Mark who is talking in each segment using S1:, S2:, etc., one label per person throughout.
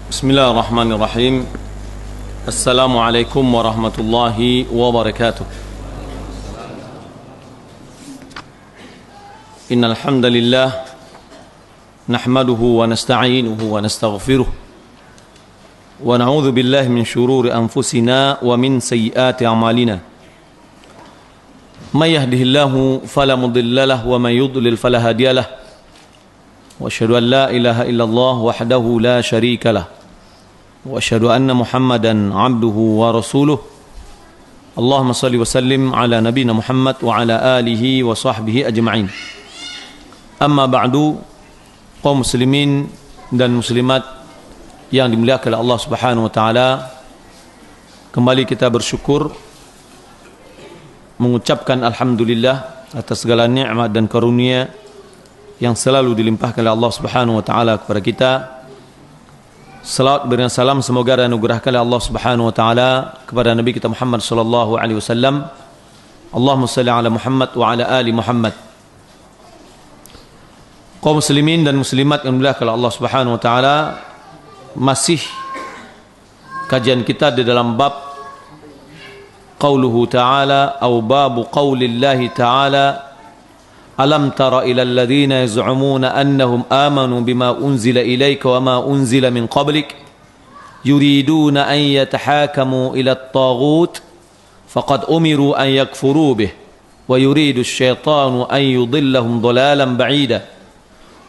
S1: Bismillahirrahmanirrahim. Assalamualaikum warahmatullahi wabarakatuh. Innal hamdalillah nahmaduhu wa nasta'inuhu wa nastaghfiruh wa na'udzu billahi min shururi anfusina wa min sayyiati a'malina. May yahdihillahu fala mudilla lahu wa may yudlil fala hadiya lahu. Wa asyhadu an la ilaha illallah wahdahu la syarika lahu. Wa asyhadu anna Muhammadan abduhu wa rasuluh. Allahumma salli wa sallim ala nabiyina Muhammad wa ala alihi wa sahbihi ajma'in. Amma ba'du, kaum muslimin dan muslimat yang dimuliakan oleh Allah Subhanahu wa taala, kembali kita bersyukur, mengucapkan alhamdulillah atas segala nikmat dan karunia yang selalu dilimpahkan oleh Allah Subhanahu wa taala kepada kita. Salawat dan salam semoga dianugerahkan oleh Allah Subhanahu wa taala kepada Nabi kita Muhammad sallallahu alaihi wasallam. Allahumma shalli ala Muhammad wa ala ali Muhammad. Kaum muslimin dan muslimat yang dimuliakan oleh Allah Subhanahu wa taala, masih kajian kita di dalam bab qauluhu ta'ala atau babu qaulillahi ta'ala, alam tara ila alladhina yaz'umuna annahum amanu bima unzila ilayka wa ma unzila min qablik yuriduna an yatahakamu ila at-taghut faqad umiru an yakfuru bih wa yuridu asy-syaitanu an yudillahum dhalalan ba'ida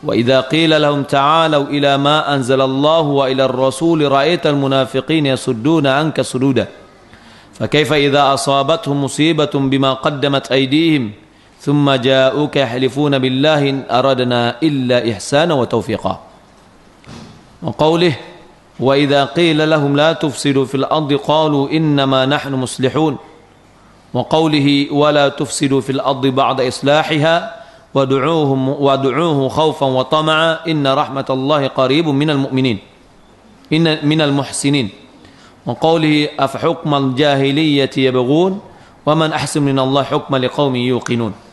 S1: wa idza qila lahum ta'alu ila ma anzala Allah wa ila ar-rasul ra'aital munafiqina yasudduna anka sududa fakaifa idza asabatuhum musibatun bima qaddamat aydihim ثم جاءوك يحلفون بالله إن أردنا إلا إحسانا وتوفيقا وقوله وإذا قيل لهم لا تفسدوا في الأرض قالوا إنما نحن مصلحون وقوله ولا تفسدوا في الأرض بعد إصلاحها ودعوه خوفا وطمعا إن رحمة الله قريب من المؤمنين من المحسنين وقوله أفحكم الجاهلية يبغون ومن أحسن من الله حكما لقوم يوقنون.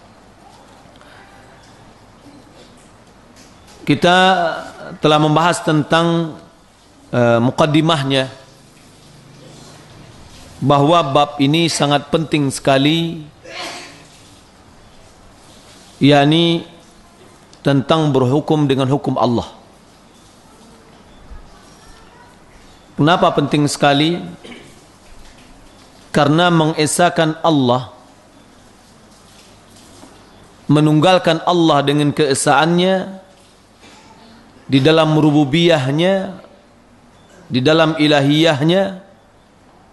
S1: Kita telah membahas tentang mukaddimahnya, bahwa bab ini sangat penting sekali, yakni tentang berhukum dengan hukum Allah. Kenapa penting sekali? Karena mengesahkan Allah, menunggalkan Allah dengan keesaannya di dalam rububiyahnya, di dalam ilahiyahnya.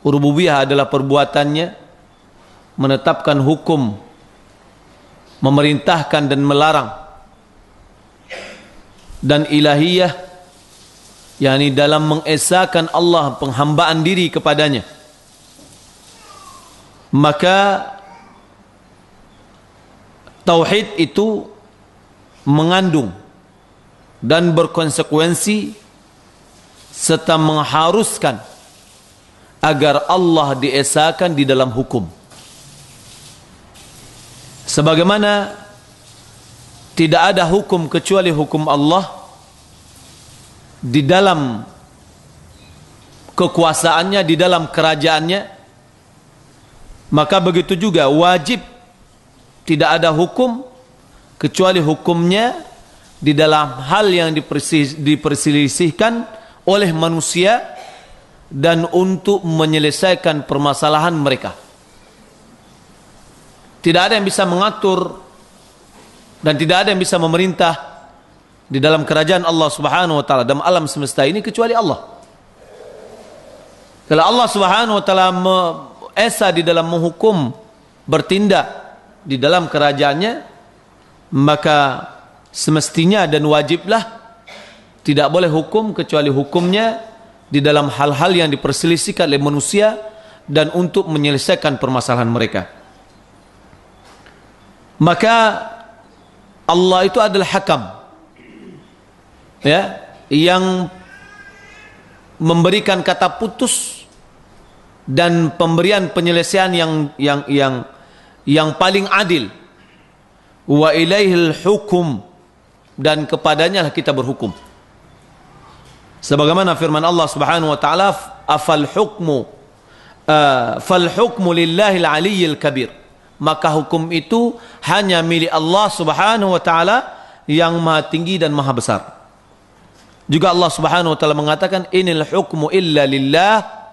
S1: Rububiyah adalah perbuatannya, menetapkan hukum, memerintahkan dan melarang. Dan ilahiyah, yakni dalam mengesahkan Allah, penghambaan diri kepadanya. Maka tauhid itu mengandung dan berkonsekuensi serta mengharuskan agar Allah diesahkan di dalam hukum. Sebagaimana tidak ada hukum kecuali hukum Allah di dalam kekuasaannya, di dalam kerajaannya, maka begitu juga wajib tidak ada hukum kecuali hukumnya di dalam hal yang diperselisihkan oleh manusia dan untuk menyelesaikan permasalahan mereka. Tidak ada yang bisa mengatur dan tidak ada yang bisa memerintah di dalam kerajaan Allah Subhanahu wa taala, dalam alam semesta ini, kecuali Allah. Kalau Allah Subhanahu wa taala esa di dalam menghukum, bertindak di dalam kerajaannya, maka semestinya dan wajiblah tidak boleh hukum kecuali hukumnya di dalam hal-hal yang diperselisihkan oleh manusia dan untuk menyelesaikan permasalahan mereka. Maka Allah itu adalah hakam, ya, yang memberikan kata putus dan pemberian penyelesaian yang paling adil. Wa ilaihil hukum, dan kepadanya lah kita berhukum. Sebagaimana firman Allah Subhanahu wa taala, fal hukmu lillahil aliyyil kabir. Maka hukum itu hanya milik Allah Subhanahu wa taala yang maha tinggi dan maha besar. Juga Allah Subhanahu wa taala mengatakan, inil hukmu illa lillah.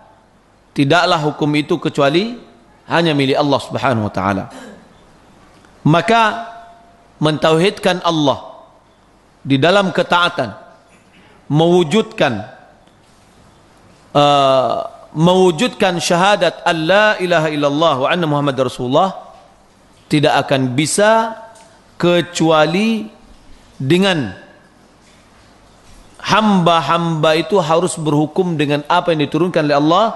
S1: Tidaklah hukum itu kecuali hanya milik Allah Subhanahu wa taala. Maka mentauhidkan Allah di dalam ketaatan, mewujudkan syahadat alla ilaha illallah wa anna Muhammad Rasulullah, tidak akan bisa kecuali dengan hamba-hamba itu harus berhukum dengan apa yang diturunkan oleh Allah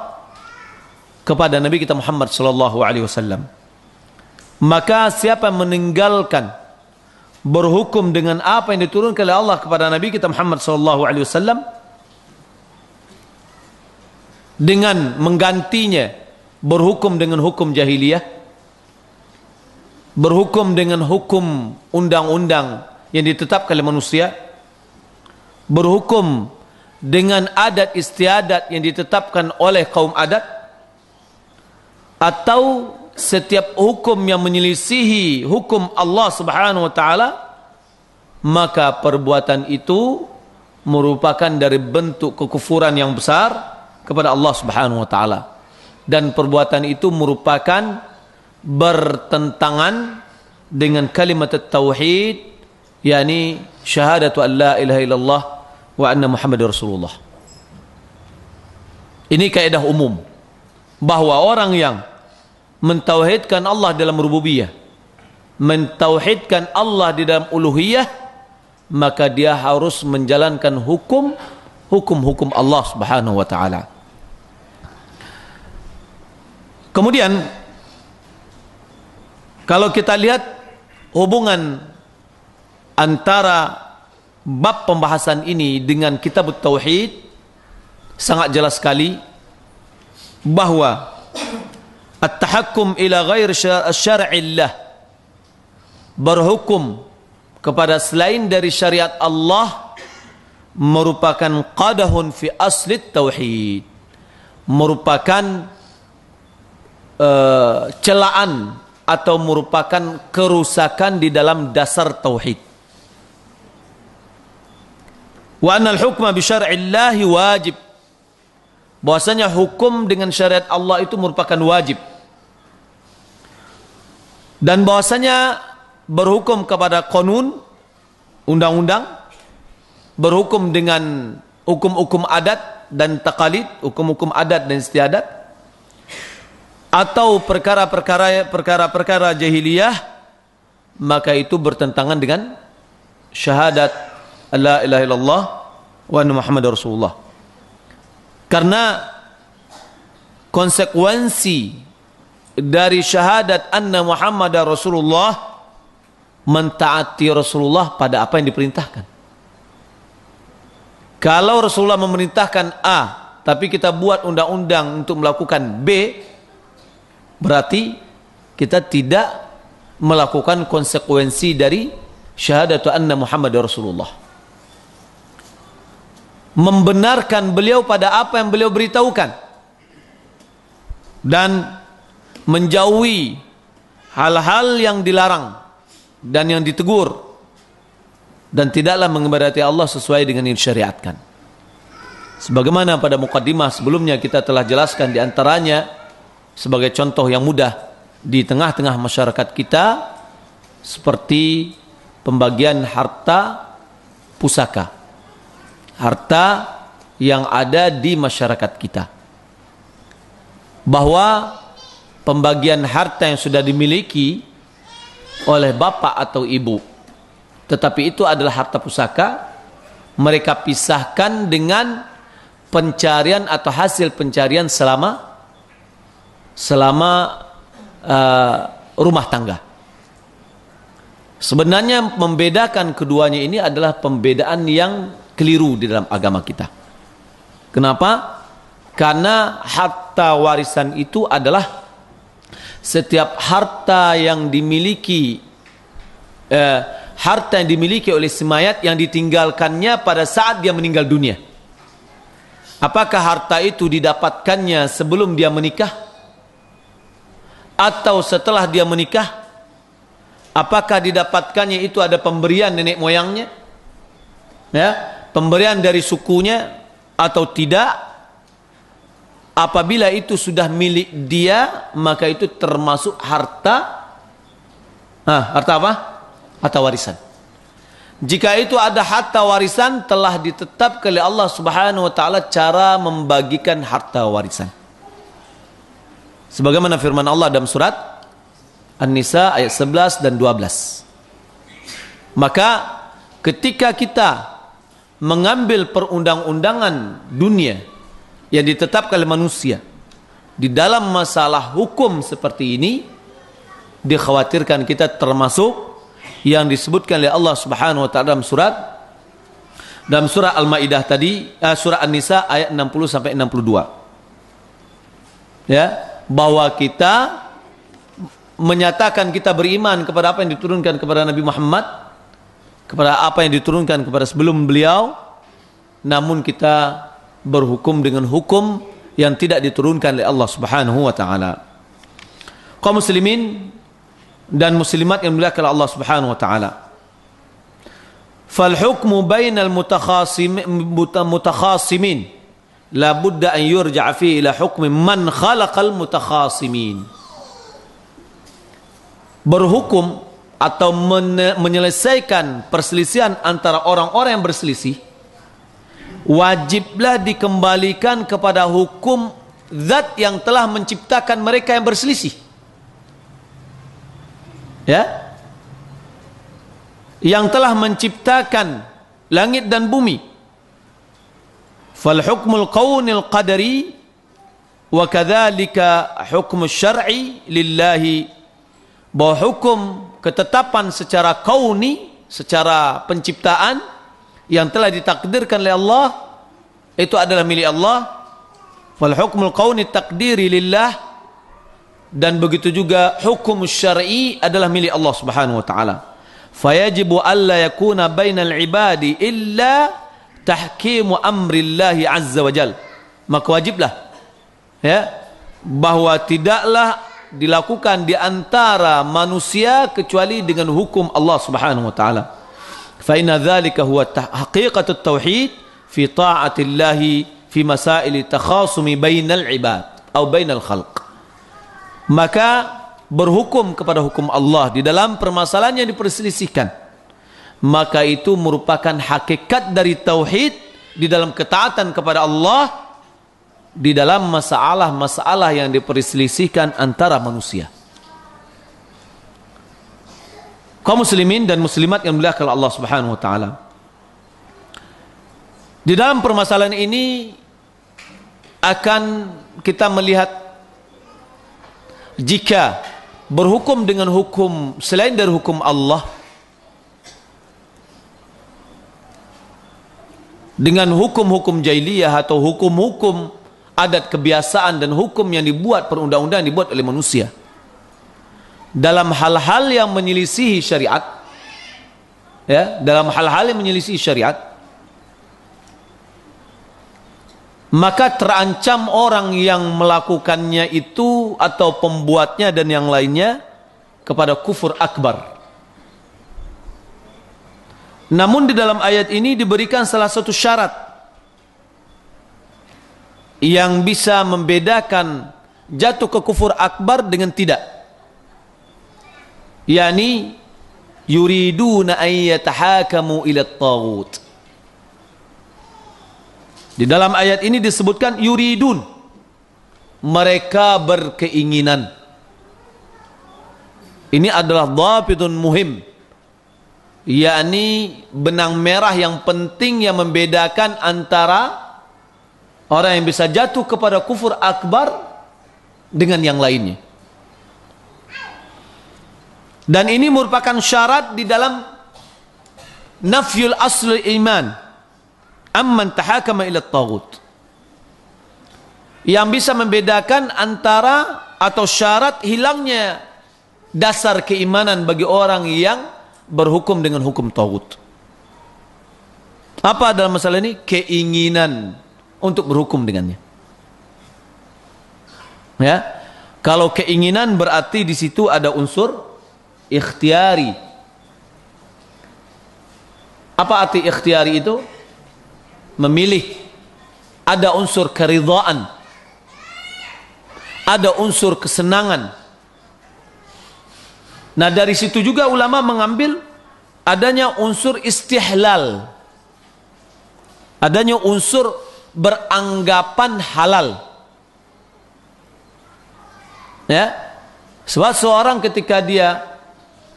S1: kepada Nabi kita Muhammad sallallahu alaihi wasallam. Maka siapa yang meninggalkan berhukum dengan apa yang diturunkan oleh Allah kepada Nabi kita Muhammad sallallahu alaihi wasallam dengan menggantinya berhukum dengan hukum jahiliyah, berhukum dengan hukum undang-undang yang ditetapkan oleh manusia, berhukum dengan adat istiadat yang ditetapkan oleh kaum adat, atau setiap hukum yang menyelisihi hukum Allah Subhanahu wa taala, maka perbuatan itu merupakan dari bentuk kekufuran yang besar kepada Allah Subhanahu wa taala, dan perbuatan itu merupakan bertentangan dengan kalimat tauhid, yakni syahadatu an la ilaha illallah wa anna Muhammadar Rasulullah. Ini kaidah umum bahwa orang yang mentauhidkan Allah dalam rububiyah, mentauhidkan Allah di dalam uluhiyah, maka dia harus menjalankan hukum-hukum Allah Subhanahu wa taala. Kemudian kalau kita lihat hubungan antara bab pembahasan ini dengan kitab tauhid, sangat jelas sekali bahwa at-tahakkum ila ghair syar'illah, berhukum kepada selain dari syariat Allah, merupakan qadahun fi asli tauhid, merupakan celaan atau merupakan kerusakan di dalam dasar tauhid. Wa anal hukma bi syar'illahi wajib, bahwasanya hukum dengan syariat Allah itu merupakan wajib, dan bahwasanya berhukum kepada qanun, undang-undang, berhukum dengan hukum-hukum adat dan taqalid, hukum-hukum adat dan istiadat, atau perkara-perkara jahiliyah, maka itu bertentangan dengan syahadat la ilaha illallah wa anna Muhammadar Rasulullah. Karena konsekuensi dari syahadat anna Muhammadar Rasulullah, mentaati Rasulullah pada apa yang diperintahkan. Kalau Rasulullah memerintahkan A, tapi kita buat undang-undang untuk melakukan B, berarti kita tidak melakukan konsekuensi dari syahadatu anna Muhammadar Rasulullah, membenarkan beliau pada apa yang beliau beritahukan, dan menjauhi hal-hal yang dilarang dan yang ditegur, dan tidaklah mengibadati Allah sesuai dengan yang disyariatkan. Sebagaimana pada mukaddimah sebelumnya kita telah jelaskan, di antaranya sebagai contoh yang mudah di tengah-tengah masyarakat kita, seperti pembagian harta pusaka, harta yang ada di masyarakat kita, bahwa pembagian harta yang sudah dimiliki oleh bapak atau ibu, tetapi itu adalah harta pusaka, mereka pisahkan dengan pencarian atau hasil pencarian selama rumah tangga. Sebenarnya membedakan keduanya ini adalah pembedaan yang keliru di dalam agama kita. Kenapa? Karena harta warisan itu adalah setiap harta yang dimiliki oleh si mayat yang ditinggalkannya pada saat dia meninggal dunia. Apakah harta itu didapatkannya sebelum dia menikah atau setelah dia menikah? Apakah didapatkannya itu ada pemberian nenek moyangnya, ya, pemberian dari sukunya atau tidak? Apabila itu sudah milik dia, maka itu termasuk harta. Harta apa? Harta warisan. Jika itu ada harta warisan, telah ditetapkan oleh Allah Subhanahu wa taala cara membagikan harta warisan. Sebagaimana firman Allah dalam surat An-Nisa ayat 11 dan 12. Maka ketika kita mengambil perundang-undangan dunia yang ditetapkan oleh manusia di dalam masalah hukum seperti ini, dikhawatirkan kita termasuk yang disebutkan oleh Allah Subhanahu wa taala dalam surah Al-Maidah tadi, surah An-Nisa ayat 60 sampai 62. Ya, bahwa kita menyatakan kita beriman kepada apa yang diturunkan kepada Nabi Muhammad, kepada apa yang diturunkan kepada sebelum beliau, namun kita berhukum dengan hukum yang tidak diturunkan oleh Allah Subhanahu wa taala. Kaum muslimin dan muslimat yang dimuliakan oleh Allah Subhanahu wa taala. Fal hukmu bainal mutakhasimin la budda an yurja'a fi ila hukmi man khalaqal mutakhasimin. Berhukum atau menyelesaikan perselisihan antara orang-orang yang berselisih, wajiblah dikembalikan kepada hukum zat yang telah menciptakan mereka yang berselisih. Ya, yang telah menciptakan langit dan bumi. Fal hukmul kaunil qadari wa kadzalika hukmus syar'i lillahi. Bahwa hukum ketetapan secara kauni, secara penciptaan yang telah ditakdirkan oleh Allah, itu adalah milik Allah. Fal hukmul kauni takdiri lillah. Dan begitu juga hukum syar'i adalah milik Allah Subhanahu wa taala. Fayajibu alla yakuna bainal ibadi illa tahkimu amrillahi azza wa jal. Maka wajiblah, ya, bahwa tidaklah dilakukan di antara manusia kecuali dengan hukum Allah Subhanahu wa taala. Fa inna dzalika huwa haqiqatut tauhid fi ta'atillahi fi masail takhasumi bainal ibad atau bainal khalq. Maka berhukum kepada hukum Allah di dalam permasalahan yang diperselisihkan, maka itu merupakan hakikat dari tauhid di dalam ketaatan kepada Allah di dalam masalah-masalah yang diperselisihkan antara manusia. Kaum muslimin dan muslimat yang dimuliakan Allah Subhanahu wa taala. Di dalam permasalahan ini akan kita melihat jika berhukum dengan hukum selain dari hukum Allah, dengan hukum-hukum jahiliyah atau hukum-hukum adat kebiasaan dan hukum yang dibuat, perundang-undang yang dibuat oleh manusia dalam hal-hal yang menyelisihi syariat, ya, dalam hal-hal yang menyelisihi syariat, maka terancam orang yang melakukannya itu atau pembuatnya dan yang lainnya kepada kufur akbar. Namun di dalam ayat ini diberikan salah satu syarat yang bisa membedakan jatuh ke kufur akbar dengan tidak, yakni yuriduna an yatahakamu ila at-taghut. Di dalam ayat ini disebutkan yuridun, mereka berkeinginan. Ini adalah dhabitun muhim, yakni benang merah yang penting yang membedakan antara orang yang bisa jatuh kepada kufur akbar dengan yang lainnya. Dan ini merupakan syarat di dalam nafyul asl iman amman tahakama ila at-taghut, yang bisa membedakan antara atau syarat hilangnya dasar keimanan bagi orang yang berhukum dengan hukum taghut. Apa dalam masalah ini? Keinginan untuk berhukum dengannya. Ya, kalau keinginan berarti di situ ada unsur ikhtiyari. Apa arti ikhtiyari itu? Memilih. Ada unsur keridhaan, ada unsur kesenangan. Nah, dari situ juga ulama mengambil adanya unsur istihlal, adanya unsur beranggapan halal. Ya, sebab seorang ketika dia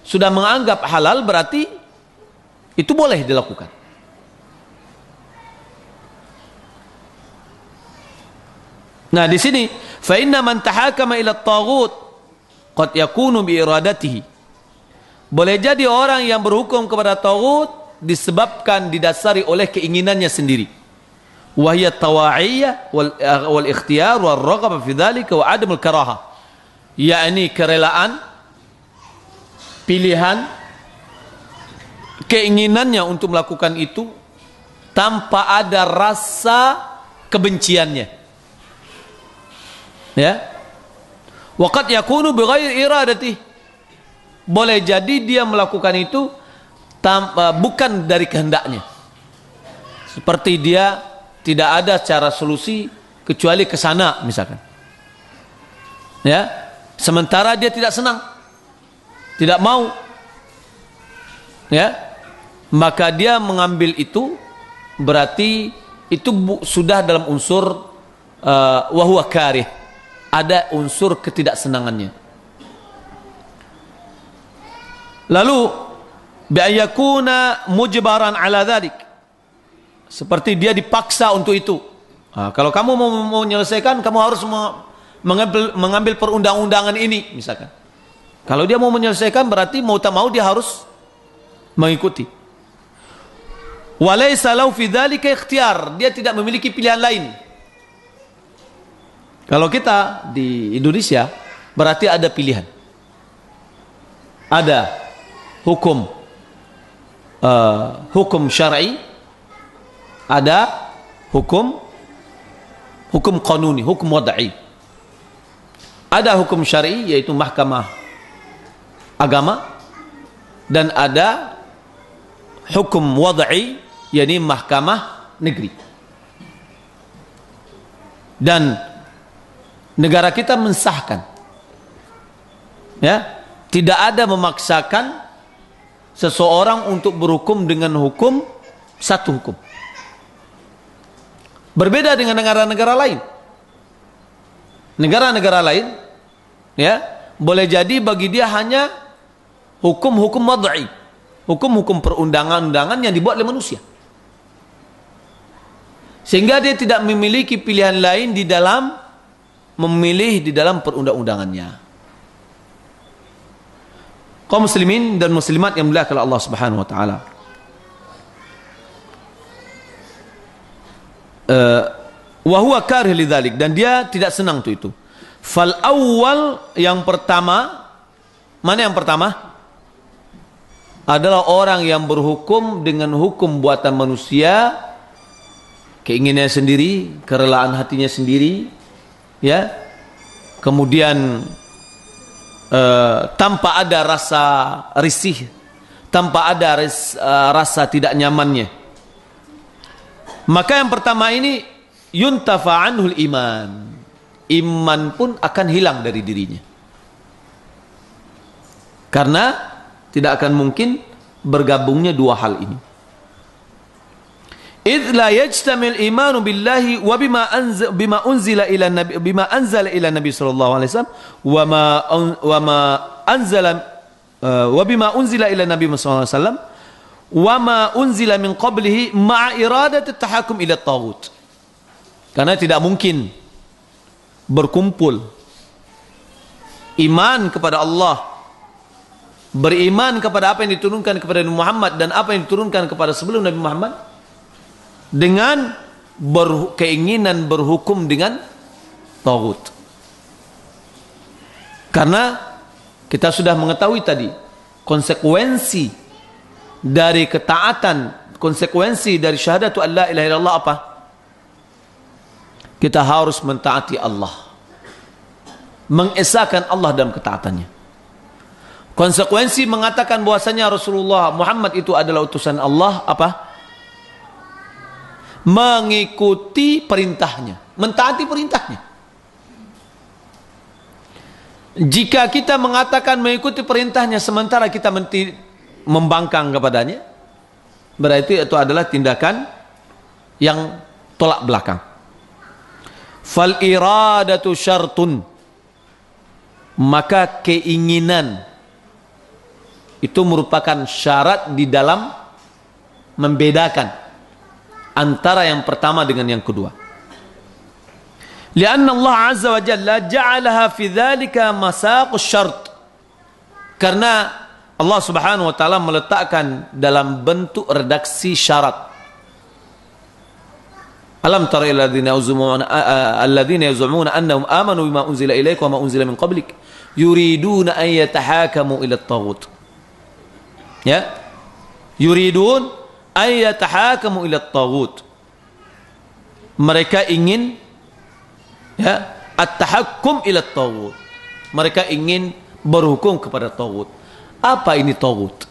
S1: sudah menganggap halal berarti itu boleh dilakukan. Nah, di sini fa inna man tahakama ila at-taghut qad yakunu bi iradatihi. Boleh jadi orang yang berhukum kepada taghut disebabkan didasari oleh keinginannya sendiri. Wa hiya tawa'iyyah wal ikhtiyar wal raghbah fi dhalika wa adam al-karahah. Yakni kerelaan, pilihan, keinginannya untuk melakukan itu tanpa ada rasa kebenciannya. Ya, waqad yakunu bighairi iradati. Boleh jadi dia melakukan itu bukan dari kehendaknya. Seperti dia tidak ada cara solusi kecuali ke sana misalkan. Ya, sementara dia tidak senang, tidak mau. Ya, maka dia mengambil itu berarti itu sudah dalam unsur wa huwa karih. Ada unsur ketidaksenangannya. Lalu bi'ayakuna mujbaran ala dhalik, seperti dia dipaksa untuk itu. Kalau kamu mau menyelesaikan, kamu harus mengambil perundang-undangan ini misalkan. Kalau dia mau menyelesaikan berarti mau tak mau dia harus mengikuti. Walaysa lahu fi dzalika ikhtiyar, dia tidak memiliki pilihan lain. Kalau kita di Indonesia berarti ada pilihan. Ada hukum hukum syar'i, ada hukum qanuni, hukum wad'i. Ada hukum syar'i yaitu mahkamah agama, dan ada hukum wad'i yakni mahkamah negeri. Dan negara kita mensahkan, ya, tidak ada memaksakan seseorang untuk berhukum dengan hukum satu hukum. Berbeda dengan negara-negara lain. Negara-negara lain, ya, boleh jadi bagi dia hanya hukum-hukum wad'i, hukum-hukum perundangan-undangan yang dibuat oleh manusia, sehingga dia tidak memiliki pilihan lain di dalam memilih di dalam perundang-undangannya. Kaum muslimin dan muslimat yang dimuliakan Allah Subhanahu wa taala. Wa huwa karih lidzalik, dan dia tidak senang untuk itu. Fal awwal, yang pertama, mana yang pertama? Adalah orang yang berhukum dengan hukum buatan manusia, keinginannya sendiri, kerelaan hatinya sendiri, ya, kemudian tanpa ada rasa risih, tanpa ada rasa tidak nyamannya. Maka yang pertama ini yuntafa anhul iman, iman pun akan hilang dari dirinya, karena tidak akan mungkin bergabungnya dua hal ini. إذ لا يجتمع الإيمان بالله بما أنزل إلى النبي صلى الله عليه وسلم وبما أنزل إلى النبي صلى الله عليه وسلم وما أنزل من قبله مع إرادة التحاكم إلى الطاغوت. Karena tidak mungkin berkumpul iman kepada Allah, beriman kepada apa yang diturunkan kepada Nabi Muhammad dan apa yang diturunkan kepada sebelum Nabi Muhammad, dengan keinginan berhukum dengan taghut. Karena kita sudah mengetahui tadi konsekuensi dari ketaatan, konsekuensi dari syahadatu an la ilaha illallah apa? kita harus mentaati Allah, mengesahkan Allah dalam ketaatannya. Konsekuensi mengatakan bahwasanya Rasulullah Muhammad itu adalah utusan Allah apa? Mengikuti perintahnya, mentaati perintahnya. Jika kita mengatakan mengikuti perintahnya sementara kita membangkang kepadanya, berarti itu adalah tindakan yang tolak belakang. Fal iradatu syartun, maka keinginan itu merupakan syarat di dalam membedakan antara yang pertama dengan yang kedua. Lianna Allah Azza wa Jalla ja'alaha fi dzalika masaqus syart. Karena Allah Subhanahu wa taala meletakkan dalam bentuk redaksi syarat. Alam tara ila alladziina yaz'umuna annahum amanu bima unzila ilaika wa ma unzila min qablik yuriduna an yatahakamu ila at-taghut. Ya. Yuridun an yatahakamu ila at-taghut. Mereka ingin ya, at-tahakkum ila at-taghut. Mereka ingin berhukum kepada taghut. Apa ini taghut?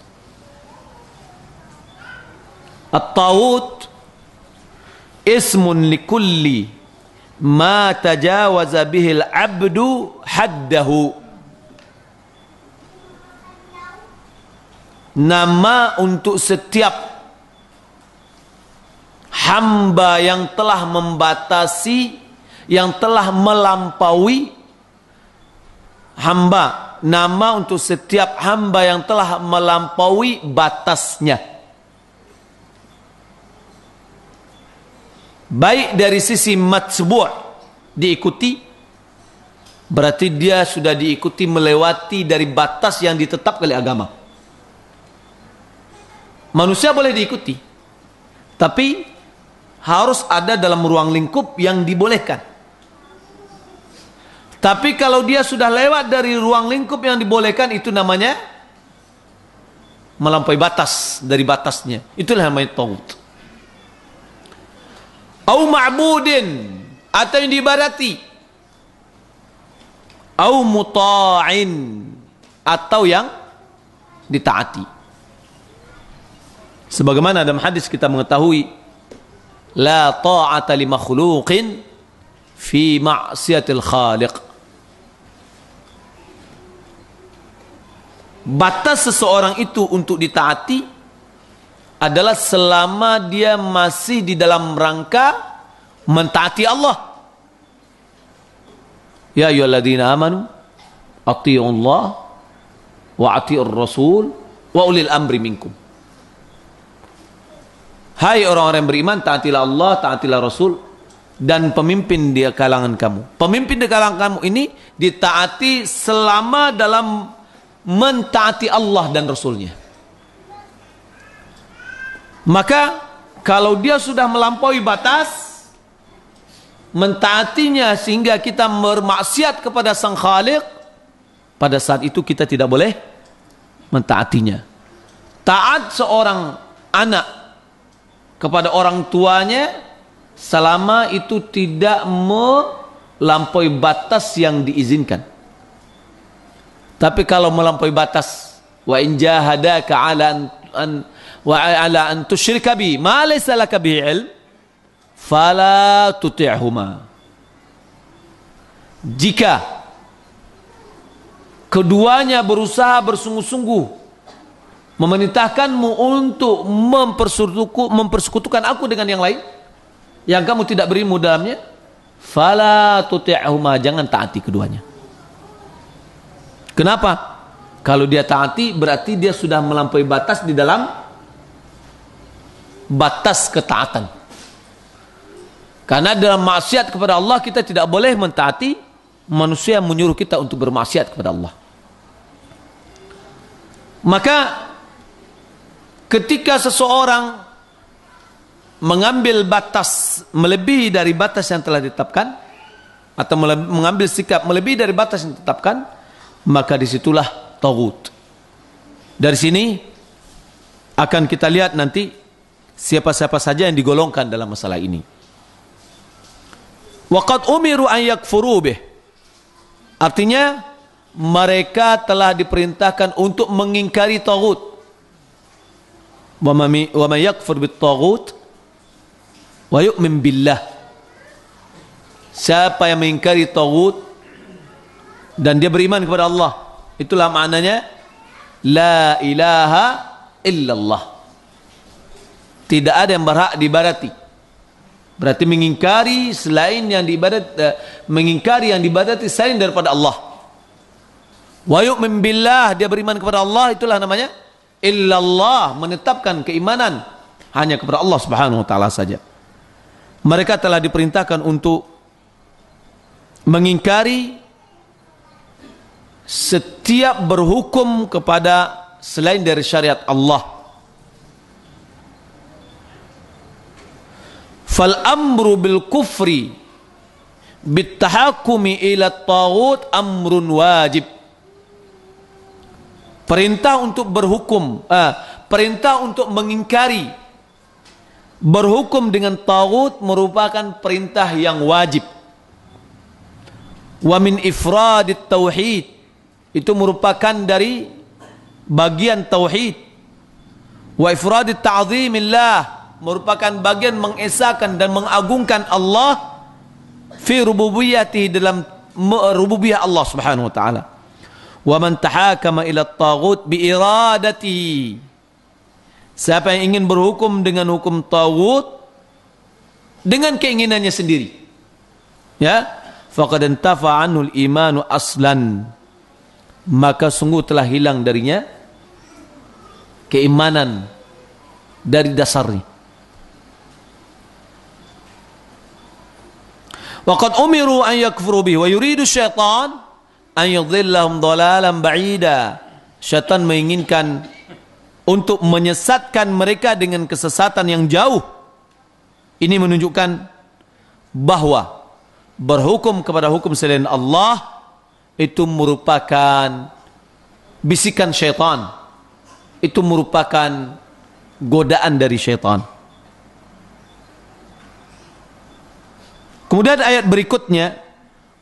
S1: At-taghut ismun likulli ma tajawaza bihi al-'abdu haddahu. Nama untuk setiap hamba yang telah membatasi, yang telah melampaui, hamba, nama untuk setiap hamba yang telah melampaui batasnya, baik dari sisi matbu', diikuti, berarti dia sudah diikuti melewati dari batas yang ditetapkan oleh agama. Manusia boleh diikuti, tapi harus ada dalam ruang lingkup yang dibolehkan. Tapi kalau dia sudah lewat dari ruang lingkup yang dibolehkan, itu namanya melampaui batas dari batasnya. Itulah namanya taghut. Au ma'budin, atau yang diibadati. Au muta'in, atau yang ditaati. Sebagaimana dalam hadis kita mengetahui, la ta'ata li makhluqin fi ma'siyatil khaliq. Batas seseorang itu untuk ditaati adalah selama dia masih di dalam rangka mentaati Allah. Ya ayyuhalladzina amanu atti'ullah wa atti'ur rasul wa ulil amri minkum. Hai orang-orang yang beriman, taatilah Allah, taatilah Rasul, dan pemimpin di kalangan kamu. Pemimpin di kalangan kamu ini ditaati selama dalam mentaati Allah dan Rasulnya. Maka kalau dia sudah melampaui batas mentaatinya sehingga kita bermaksiat kepada Sang Khaliq, pada saat itu kita tidak boleh mentaatinya. Taat seorang anak kepada orang tuanya selama itu tidak melampaui batas yang diizinkan. Tapi kalau melampaui batas, wa in jahadaka ala an tusyrika bi ma laysa laka bihi ilm fala tuti'huma. Jika keduanya berusaha bersungguh-sungguh memerintahkanmu untuk mempersekutukan aku dengan yang lain yang kamu tidak berilmu dalamnya, fala tuti'huma, jangan taati keduanya. Kenapa? Kalau dia taati berarti dia sudah melampaui batas di dalam batas ketaatan. Karena dalam maksiat kepada Allah kita tidak boleh mentaati manusia yang menyuruh kita untuk bermaksiat kepada Allah. Maka ketika seseorang mengambil batas melebihi dari batas yang telah ditetapkan, atau mengambil sikap melebihi dari batas yang ditetapkan, maka disitulah taghut. Dari sini akan kita lihat nanti siapa-siapa saja yang digolongkan dalam masalah ini. Waqad umiru an yakfuru bih. Artinya mereka telah diperintahkan untuk mengingkari taghut. Wa man yakfur bit taghut wa yu'min billah. Siapa yang mengingkari taghut dan dia beriman kepada Allah, itulah maknanya la ilaha illallah. Tidak ada yang berhak diibadati. Berarti mengingkari selain yang mengingkari yang diibadati selain daripada Allah. Wa yu'min billah, dia beriman kepada Allah, itulah namanya illallah, menetapkan keimanan hanya kepada Allah Subhanahu wa taala saja. Mereka telah diperintahkan untuk mengingkari setiap berhukum kepada selain dari syariat Allah. Fal amru bil kufri bit tahakkumi ila taghut amrun wajib. Perintah untuk berhukum, perintah untuk mengingkari berhukum dengan taghut merupakan perintah yang wajib. Wa min ifradit tauhid, itu merupakan dari bagian tauhid. Wa ifradit ta'zimillah, merupakan bagian mengesahkan dan mengagungkan Allah fi rububiyyatihi, dalam rububiyah Allah Subhanahu wa taala. Wa man tahakama ila at-taghut bi iradatihi, siapa yang ingin berhukum dengan hukum taghut dengan keinginannya sendiri, ya, faqad intafa anhu al-imanu aslan, maka sungguh telah hilang darinya keimanan dari dasarnya. Waqad umiru an yakfuru bihi wa yuridu syaitan an yudhillahum dhalalan ba'ida. Syaitan menginginkan untuk menyesatkan mereka dengan kesesatan yang jauh. Ini menunjukkan bahwa berhukum kepada hukum selain Allah itu merupakan bisikan syaitan. Itu merupakan godaan dari syaitan. Kemudian ayat berikutnya,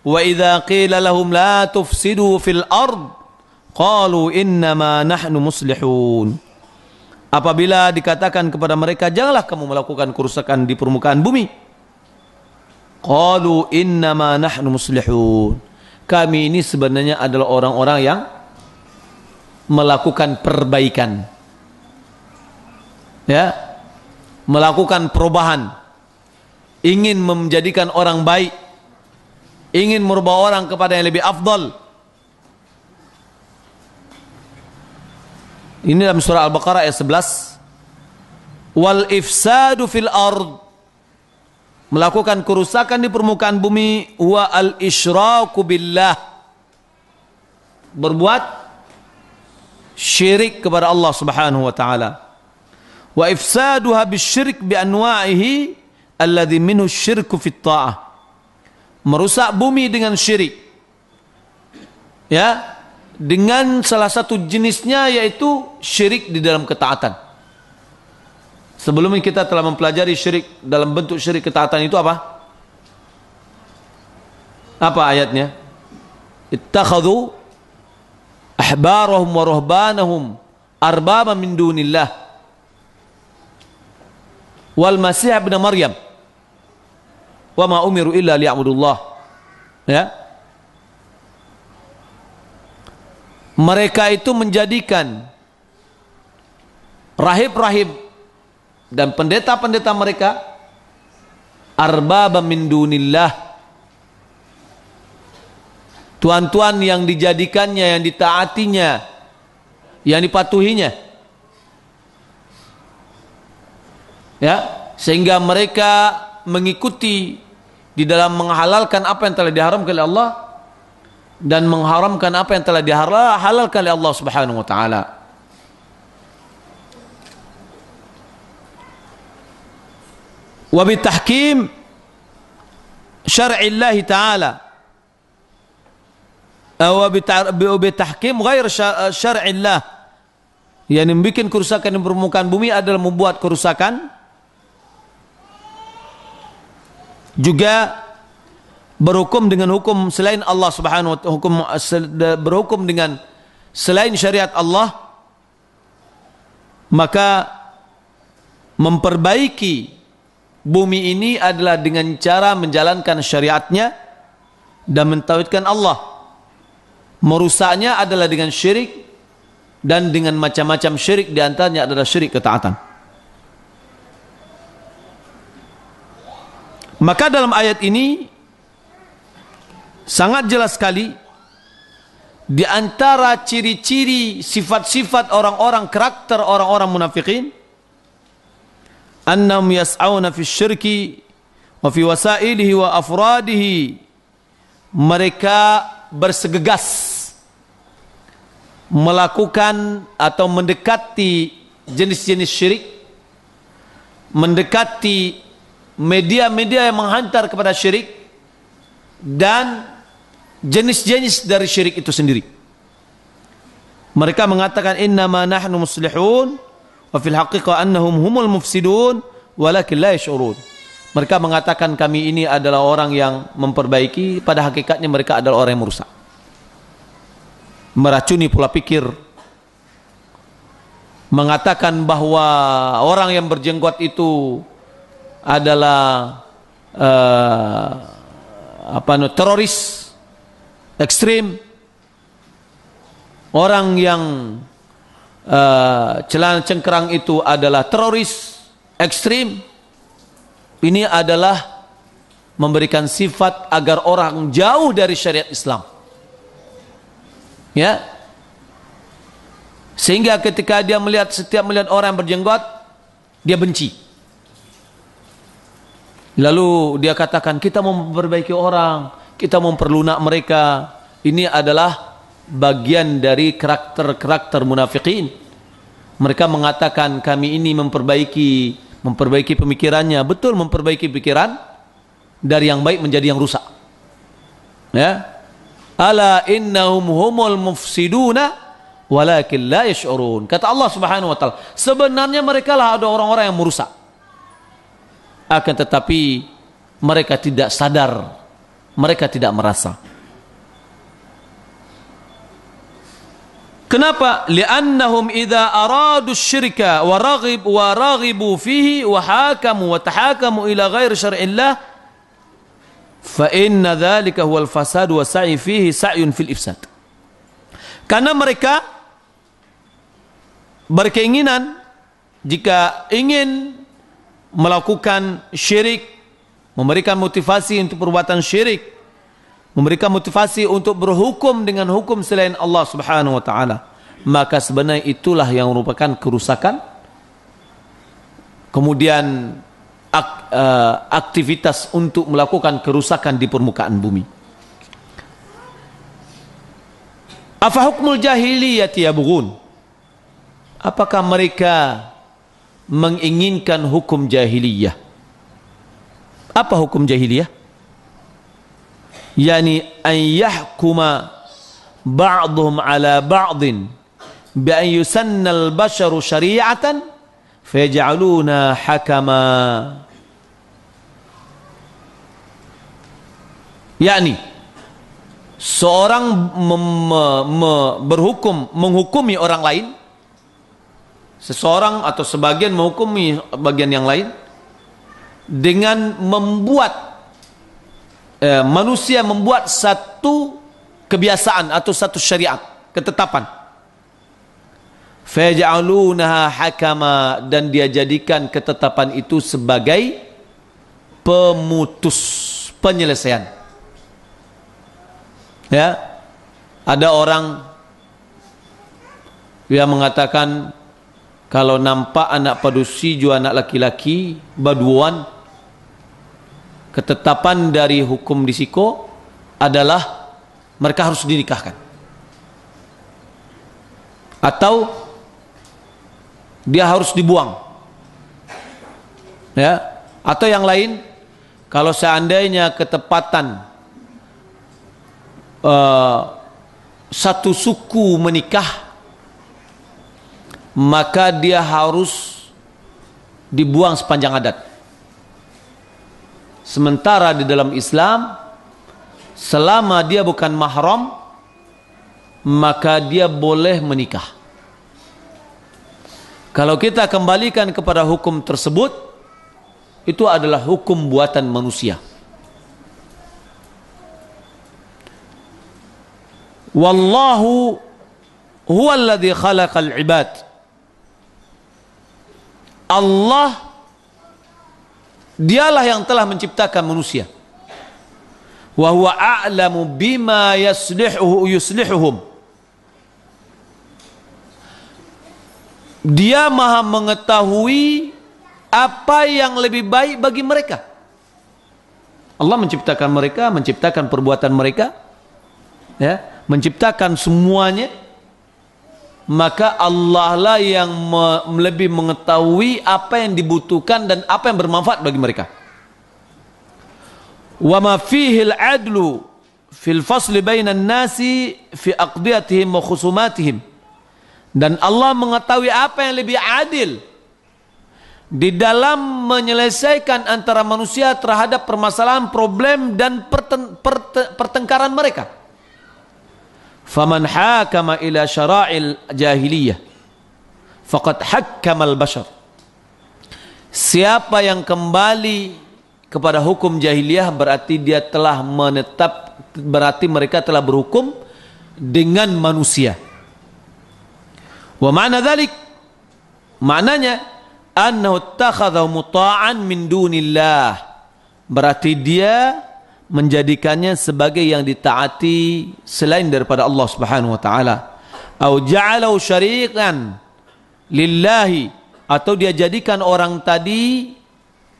S1: wa idza qila lahum la tufsidu fil ard qalu innama nahnu muslihun. Apabila dikatakan kepada mereka janganlah kamu melakukan kerusakan di permukaan bumi, qalu innama nahnu muslihun, kami ini sebenarnya adalah orang-orang yang melakukan perbaikan, ya, melakukan perubahan, ingin menjadikan orang baik, ingin merubah orang kepada yang lebih afdal. Ini dalam surah Al-Baqarah ayat 11. Wal ifsadu fil ard, melakukan kerusakan di permukaan bumi, wa al isyraku billah, berbuat syirik kepada Allah Subhanahu wa taala. Wa ifsaduha bisyirk bi anwa'ihi alladhi minhu syirku fit ta'ah, merusak bumi dengan syirik, ya, dengan salah satu jenisnya yaitu syirik di dalam ketaatan. Sebelumnya kita telah mempelajari syirik dalam bentuk syirik ketaatan itu apa? Apa ayatnya? Ittakhadhu ahbarahum wa ruhbanahum arbaba min dunillah wal masih ibn Maryam wa ma umiru illa liya'budullah, ya. Mereka itu menjadikan rahib-rahib dan pendeta-pendeta mereka arbaba min dunillah, tuan-tuan yang dijadikannya, yang ditaatinya, yang dipatuhinya, ya, sehingga mereka mengikuti di dalam menghalalkan apa yang telah diharamkan oleh Allah dan mengharamkan apa yang telah dihalalkan oleh Allah Subhanahu wa taala. Wa bi tahkim syar'i Allah taala, wa bi tahkim ghair syar'i Allah, yang membuat kerusakan di permukaan bumi adalah membuat kerusakan juga berhukum dengan hukum selain Allah Subhanahu wa ta'ala, berhukum dengan selain syariat Allah, maka memperbaiki bumi ini adalah dengan cara menjalankan syariatnya dan mentauhidkan Allah. Merusaknya adalah dengan syirik, dan dengan macam-macam syirik, di antaranya adalah syirik ketaatan. Maka dalam ayat ini sangat jelas sekali di antara ciri-ciri sifat-sifat orang-orang, karakter orang-orang munafikin, annahum yas'auna fi syirki wa fi wasailihi wa afradihi, mereka bersegegas melakukan atau mendekati jenis-jenis syirik, mendekati media-media yang menghantar kepada syirik, dan jenis-jenis dari syirik itu sendiri. Mereka mengatakan innama nahnu muslihun wa fil haqiqah annahum humul mufsidun walakin la yash'urun. Mereka mengatakan kami ini adalah orang yang memperbaiki, pada hakikatnya mereka adalah orang yang merusak. Meracuni pola pikir, mengatakan bahwa orang yang berjenggot itu adalah teroris ekstrim, orang yang celana cengkerang itu adalah teroris ekstrim. Ini adalah memberikan sifat agar orang jauh dari syariat Islam. Ya, sehingga ketika dia setiap melihat orang yang berjenggot, dia benci. Lalu dia katakan, kita mau memperbaiki orang, kita mau memperlunak mereka. Ini adalah bagian dari karakter-karakter munafikin. Mereka mengatakan kami ini memperbaiki pemikirannya. Betul, memperbaiki pikiran dari yang baik menjadi yang rusak. Ya. Ala innahum humul mufsiduna walakin la yash'urun. Kata Allah Subhanahu wa ta'ala, sebenarnya mereka lah ada orang-orang yang merusak, akan tetapi mereka tidak sadar, mereka tidak merasa. Kenapa? Li'annahum idza aradu syirka wa raghibu fihi wa hakamu wa tahakamu ila ghairi syar'illah fa inna dzalika huwal fasad wa sa'i fihi sa'yun fil ifsad. Karena mereka berkeinginan jika ingin melakukan syirik, memberikan motivasi untuk perbuatan syirik, memberikan motivasi untuk berhukum dengan hukum selain Allah Subhanahu wa ta'ala, maka sebenarnya itulah yang merupakan kerusakan. Kemudian aktivitas untuk melakukan kerusakan di permukaan bumi. Afa hukmul jahiliyati yabghun? Apakah mereka menginginkan hukum jahiliyah? Apa hukum jahiliyah? Yani an yahkuma ba'dhum ala ba'din bi an yusanna al-basharu syari'atan fayaj'aluna hakama. Yakni seorang menghukumi orang lain, seseorang atau sebagian menghukumi bagian yang lain dengan membuat manusia membuat satu kebiasaan atau satu syariat, ketetapan. Faj'alunaha hakama, dan dia jadikan ketetapan itu sebagai pemutus, penyelesaian. Ya, ada orang yang mengatakan kalau nampak anak padusi jua anak laki-laki baduan, ketetapan dari hukum disiko adalah mereka harus dinikahkan, atau dia harus dibuang. Ya, atau yang lain, kalau seandainya ketepatan satu suku menikah, maka dia harus dibuang sepanjang adat. Sementara di dalam Islam selama dia bukan mahram, maka dia boleh menikah. Kalau kita kembalikan kepada hukum tersebut, itu adalah hukum buatan manusia. Wallahu huwallazi khalaqal ibad. Allah, dialah yang telah menciptakan manusia. Wa huwa a'lamu bima yuslihuhum. Dia maha mengetahui apa yang lebih baik bagi mereka. Allah menciptakan mereka, menciptakan perbuatan mereka, ya, menciptakan semuanya. Maka Allah lah yang lebih mengetahui apa yang dibutuhkan dan apa yang bermanfaat bagi mereka. Wa ma fihi al-'adlu fil fasli bainan nasi fi aqdiyatihim wa khusumatihim. Dan Allah mengetahui apa yang lebih adil di dalam menyelesaikan antara manusia terhadap permasalahan, problem dan pertengkaran mereka. Faman hakama ila syara'il jahiliyah faqad hakkamal bashar. Siapa yang kembali kepada hukum jahiliyah berarti dia telah berarti mereka telah berhukum dengan manusia. Wa ma'na dzalik, maknanya annahu ittakhadha muta'an min dunillah, berarti dia menjadikannya sebagai yang ditaati selain daripada Allah Subhanahu wa taala. Au ja'alahu syarikan lillahi, atau dia jadikan orang tadi,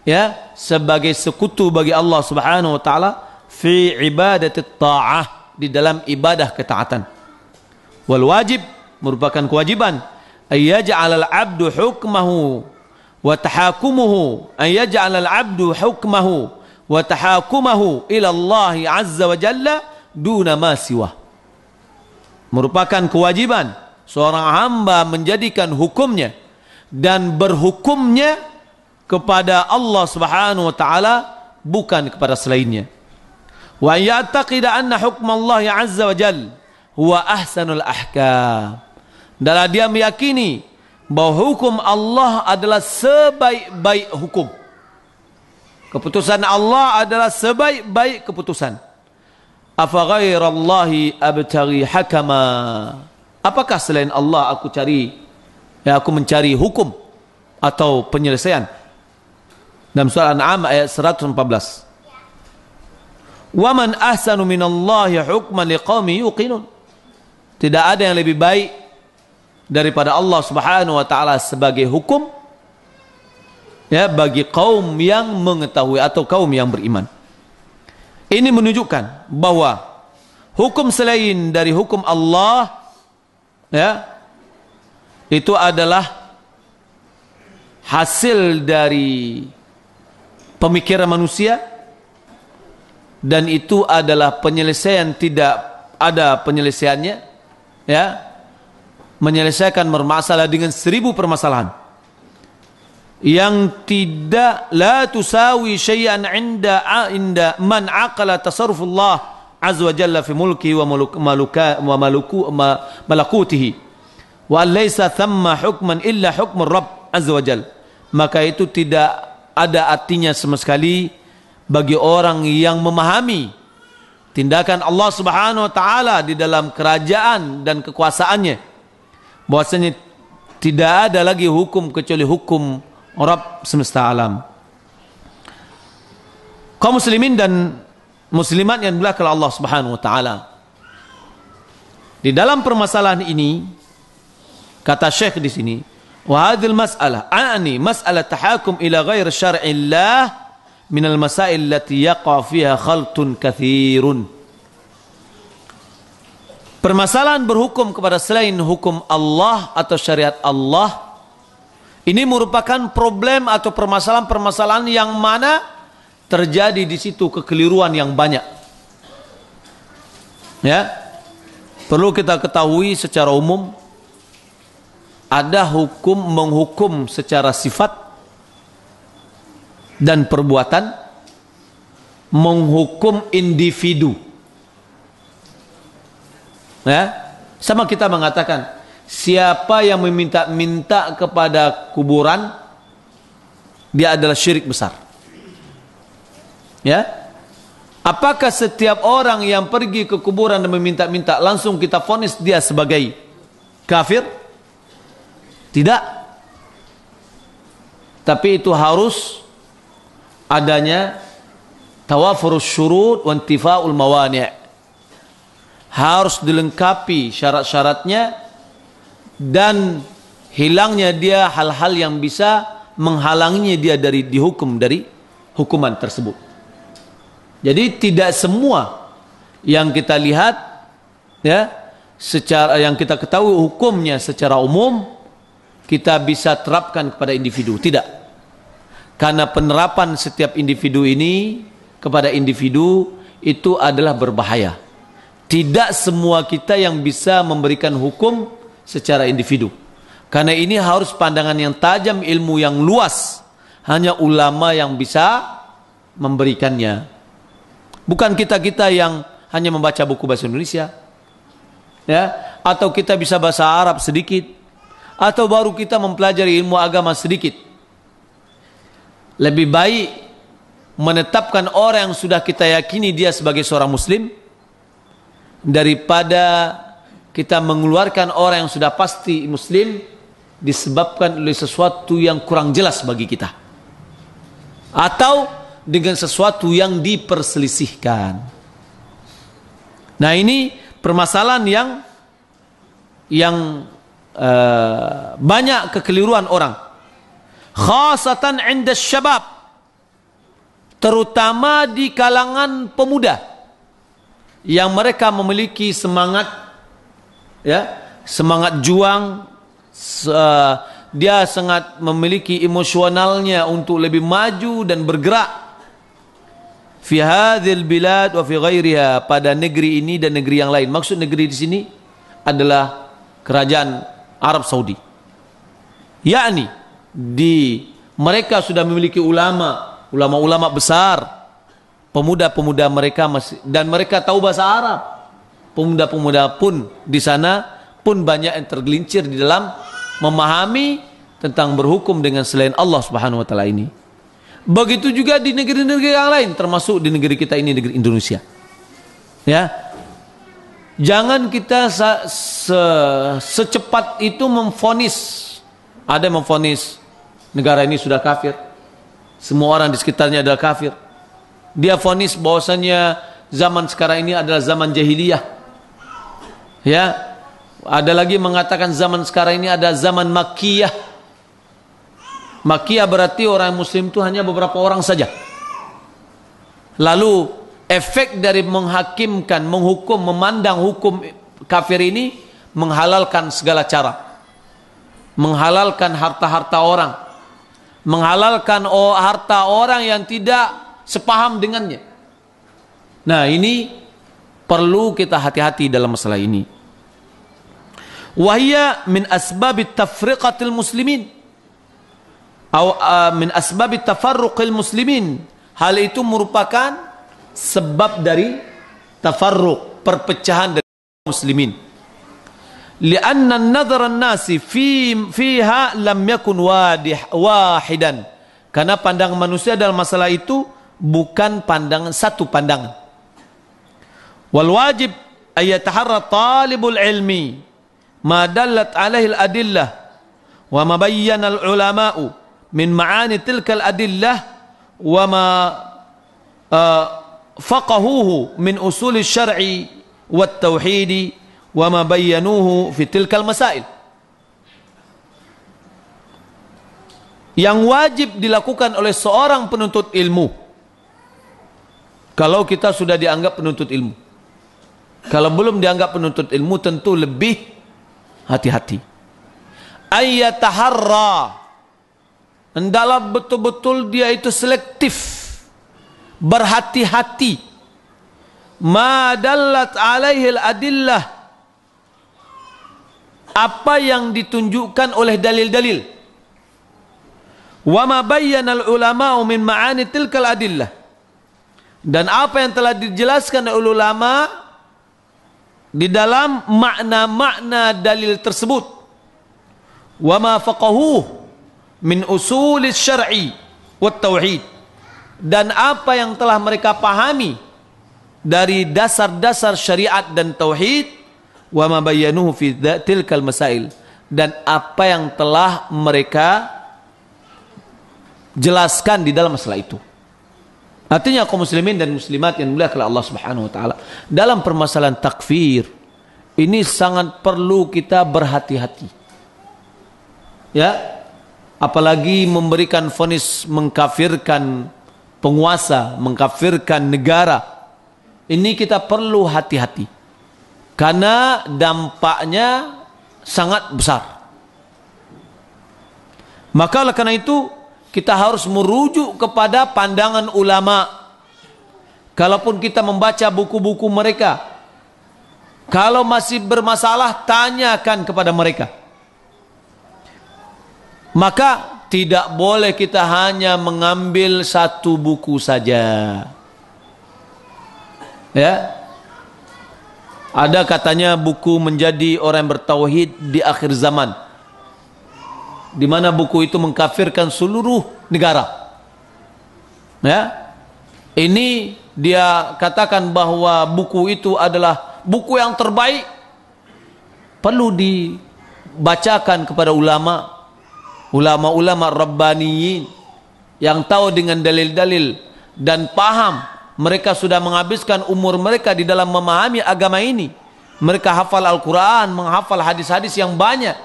S1: ya, sebagai sekutu bagi Allah Subhanahu wa taala fi ibadati ta'ah, di dalam ibadah ketaatan. Wal wajib, merupakan kewajiban, ayyaj'alal 'abdu hukmahu wa tahakumuhu, ayyaj'alal 'abdu hukmahu wa tahakumahu ila Allah azza wa jalla duna ma siwa. Merupakan kewajiban seorang hamba menjadikan hukumnya dan berhukumnya kepada Allah Subhanahu wa taala, bukan kepada selainnya. Wa ya'taqida anna hukm Allah azza wa jalla huwa ahsanul ahkam. Dan dia meyakini bahwa hukum Allah adalah sebaik-baik hukum. Keputusan Allah adalah sebaik-baik keputusan. Afa ghairallahi abtaghi hakama. Apakah selain Allah aku mencari hukum atau penyelesaian? Dalam surah Al-An'am ayat 114. Wa man ahsanu minallahi hukman liqaumin yuqinun. Tidak ada yang lebih baik daripada Allah Subhanahu wa taala sebagai hukum, ya, bagi kaum yang mengetahui atau kaum yang beriman. Ini menunjukkan bahwa hukum selain dari hukum Allah, ya, itu adalah hasil dari pemikiran manusia, dan itu adalah penyelesaian, tidak ada penyelesaiannya, ya, menyelesaikan bermasalah dengan 1000 permasalahan yang tidak la tusawi syai'an inda man aqala tasarrufullah azza wa jalla fi mulki wa malakutihi wa laysa thamma hukman illa hukmur rabb azza wa jalla. Maka itu tidak ada artinya sama sekali bagi orang yang memahami tindakan Allah Subhanahu wa taala di dalam kerajaan dan kekuasaannya, bahwasanya tidak ada lagi hukum kecuali hukum Rabb semesta alam. Kaum muslimin dan muslimat yang dimuliakan Allah Subhanahu wa taala, di dalam permasalahan ini kata Syekh di sini, wa hadhil mas'alah a'ni mas'alah tahakum ila ghairi syar'illah min al-masail allati yaqa fiha khaltun katsirun. Permasalahan berhukum kepada selain hukum Allah atau syariat Allah, ini merupakan problem atau permasalahan-permasalahan yang mana terjadi di situ kekeliruan yang banyak. Ya, perlu kita ketahui secara umum, ada hukum menghukum secara sifat dan perbuatan, menghukum individu. Ya, sama kita mengatakan, siapa yang meminta-minta kepada kuburan, dia adalah syirik besar. Ya, apakah setiap orang yang pergi ke kuburan dan meminta-minta langsung kita vonis dia sebagai kafir? Tidak. Tapi itu harus adanya tawafurus syurut wa intifa'ul mawani'. Harus dilengkapi syarat-syaratnya dan hilangnya dia hal-hal yang bisa menghalanginya dia dari dihukum dari hukuman tersebut. Jadi tidak semua yang kita lihat, ya, secara yang kita ketahui hukumnya secara umum kita bisa terapkan kepada individu. Tidak. Karena penerapan setiap individu ini kepada individu itu adalah berbahaya. Tidak semua kita yang bisa memberikan hukum secara individu. Karena ini harus pandangan yang tajam, ilmu yang luas. Hanya ulama yang bisa memberikannya. Bukan kita-kita yang hanya membaca buku bahasa Indonesia, ya, atau kita bisa bahasa Arab sedikit, atau baru kita mempelajari ilmu agama sedikit. Lebih baik menetapkan orang yang sudah kita yakini dia sebagai seorang muslim daripada kita mengeluarkan orang yang sudah pasti muslim disebabkan oleh sesuatu yang kurang jelas bagi kita atau dengan sesuatu yang diperselisihkan. Nah, ini permasalahan yang banyak kekeliruan orang, khasatan 'inda syabab, terutama di kalangan pemuda yang mereka memiliki semangat, ya, semangat juang, dia sangat memiliki emosionalnya untuk lebih maju dan bergerak fi hadhil bilad wa fi ghairiha, pada negeri ini dan negeri yang lain. Maksud negeri di sini adalah kerajaan Arab Saudi. Yakni mereka sudah memiliki ulama besar. Pemuda-pemuda mereka dan mereka tahu bahasa Arab. Pemuda-pemuda pun di sana pun banyak yang tergelincir di dalam memahami tentang berhukum dengan selain Allah Subhanahu wa taala ini. Begitu juga di negeri-negeri yang lain, termasuk di negeri kita ini, negeri Indonesia. Ya. Jangan kita secepat itu memvonis. Ada yang memvonis negara ini sudah kafir. Semua orang di sekitarnya adalah kafir. Dia vonis bahwasanya zaman sekarang ini adalah zaman jahiliyah. Ya. Ada lagi mengatakan zaman sekarang ini ada zaman Makkiyah. Makkiyah berarti orang muslim itu hanya beberapa orang saja. Lalu efek dari menghakimkan, menghukum, memandang hukum kafir ini menghalalkan segala cara. Menghalalkan harta-harta orang. Menghalalkan harta orang yang tidak sepaham dengannya. Nah, ini perlu kita hati-hati dalam masalah ini. Wahia min asbabit tafriqatil muslimin atau min asbabit tafarruqil muslimin. Hal itu merupakan sebab dari tafarruq, perpecahan dari muslimin. Lianna an-nadhar an-nasi fiha lam yakun wahidan. Karena pandangan manusia dalam masalah itu bukan pandangan satu pandangan. Wal wajib ayataharra talibul ilmi ma dallat alaihi al-adillah wa ma bayyana al-ulama'u min ma'ani tilka al-adillah wa ma faqahuhu min usul asy-syar'i wat tauhid wa ma bayyanuhu fi tilka al-masail. Yang wajib dilakukan oleh seorang penuntut ilmu kalau kita sudah dianggap penuntut ilmu. Kalau belum dianggap penuntut ilmu tentu lebih hati-hati. Ayyataharra, hendaklah betul-betul dia itu selektif, berhati-hati. Ma dallat alaihi al-adillah, apa yang ditunjukkan oleh dalil-dalil. Wa ma bayyana al-ulama'u min ma'ani tilkal adillah, dan apa yang telah dijelaskan oleh ulama di dalam makna-makna dalil tersebut. Wa ma faqahuh min usulis syar'i wat tauhid, dan apa yang telah mereka pahami dari dasar-dasar syariat dan tauhid. Wa ma bayyanuhu fi tilkal masail, dan apa yang telah mereka jelaskan di dalam masalah itu. Artinya kaum muslimin dan muslimat yang dimuliakan oleh Allah Subhanahu wa taala, dalam permasalahan takfir ini sangat perlu kita berhati-hati. Ya, apalagi memberikan vonis mengkafirkan penguasa, mengkafirkan negara. Ini kita perlu hati-hati. Karena dampaknya sangat besar. Maka oleh karena itu kita harus merujuk kepada pandangan ulama. Kalaupun kita membaca buku-buku mereka, kalau masih bermasalah, tanyakan kepada mereka. Maka tidak boleh kita hanya mengambil satu buku saja. Ya, ada katanya buku menjadi orang yang bertauhid di akhir zaman, di mana buku itu mengkafirkan seluruh negara. Ya, ini dia katakan bahwa buku itu adalah buku yang terbaik, perlu dibacakan kepada ulama-ulama rabbaniyin yang tahu dengan dalil-dalil dan paham. Mereka sudah menghabiskan umur mereka di dalam memahami agama ini. Mereka hafal Al-Quran, menghafal hadis-hadis yang banyak.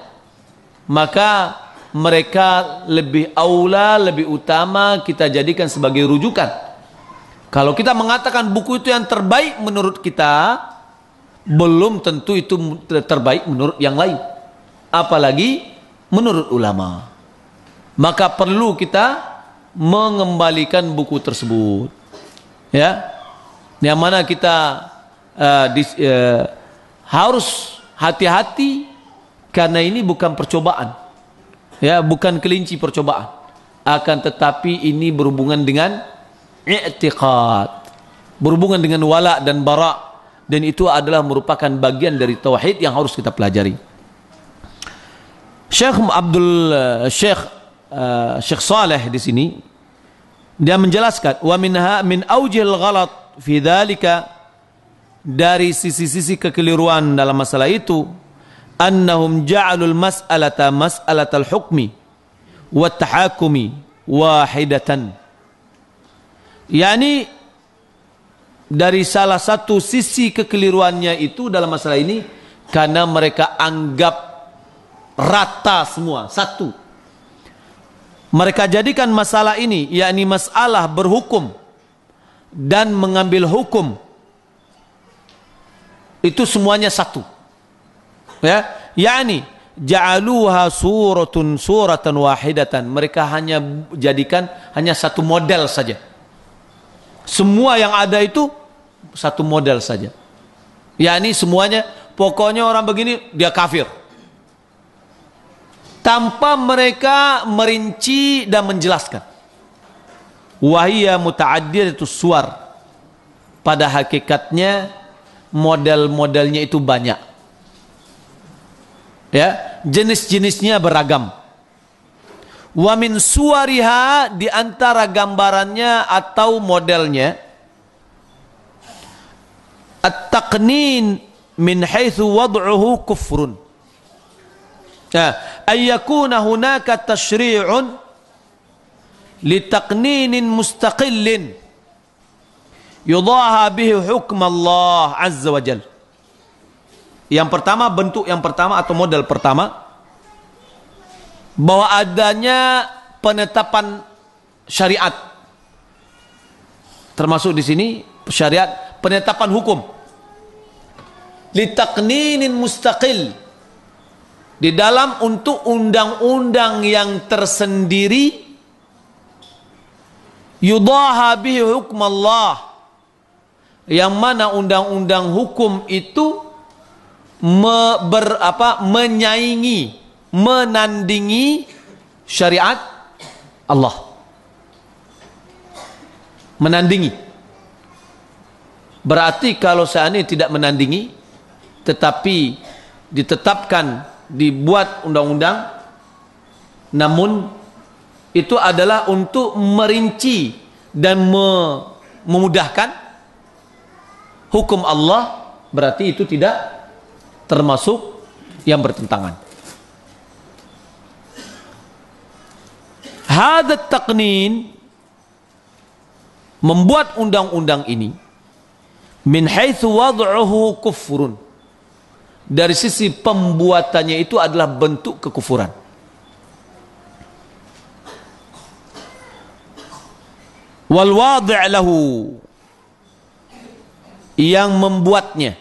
S1: Maka mereka lebih aula, lebih utama kita jadikan sebagai rujukan. Kalau kita mengatakan buku itu yang terbaik menurut kita, belum tentu itu terbaik menurut yang lain, apalagi menurut ulama. Maka perlu kita mengembalikan buku tersebut. Ya, yang mana kita harus hati-hati, karena ini bukan percobaan, ya, bukan kelinci percobaan, akan tetapi ini berhubungan dengan i'tiqad, berhubungan dengan wala dan bara, dan itu adalah merupakan bagian dari tauhid yang harus kita pelajari. Syekh Saleh di sini dia menjelaskan, wa min aujil ghalat fi dzalika, dari sisi-sisi kekeliruan dalam masalah itu, annahum ja'alul mas'alatal hukmi wa tahakumi wahidatan. Yani dari salah satu sisi kekeliruannya itu dalam masalah ini, karena mereka anggap rata semua, satu. Mereka jadikan masalah ini, yakni masalah berhukum dan mengambil hukum, itu semuanya satu. Ya, yakni ja'aluha suratan wahidatan. Mereka hanya jadikan hanya satu model saja. Semua yang ada itu satu model saja. Yakni semuanya, pokoknya orang begini dia kafir, tanpa mereka merinci dan menjelaskan. Wahiyya muta'addidatus suwar, pada hakikatnya model-modelnya itu banyak. Ya, jenis-jenisnya beragam. Wa min suwariha, di antara gambarannya atau modelnya, at-taqnin min haitsu wad'uhu kufrun. Ayyakuna hunaka tashri'un litaqninin mustaqillin yudaha bihi hukm Allah azza wa jal. Yang pertama, bentuk yang pertama atau model pertama, bahwa adanya penetapan syariat, termasuk di sini syariat penetapan hukum, litaqninin mustaqil, di dalam untuk undang-undang yang tersendiri, yudaha bihi hukm Allah, yang mana undang-undang hukum itu menyaingi, menandingi syariat Allah. Menandingi berarti kalau seandainya tidak menandingi, tetapi ditetapkan, dibuat undang-undang, namun itu adalah untuk merinci dan memudahkan hukum Allah, berarti itu tidak termasuk yang bertentangan. Hadat taqnin, membuat undang-undang ini, min haitsu wad'uhu kufrun, dari sisi pembuatannya itu adalah bentuk kekufuran. Wal wadi' lahu, yang membuatnya,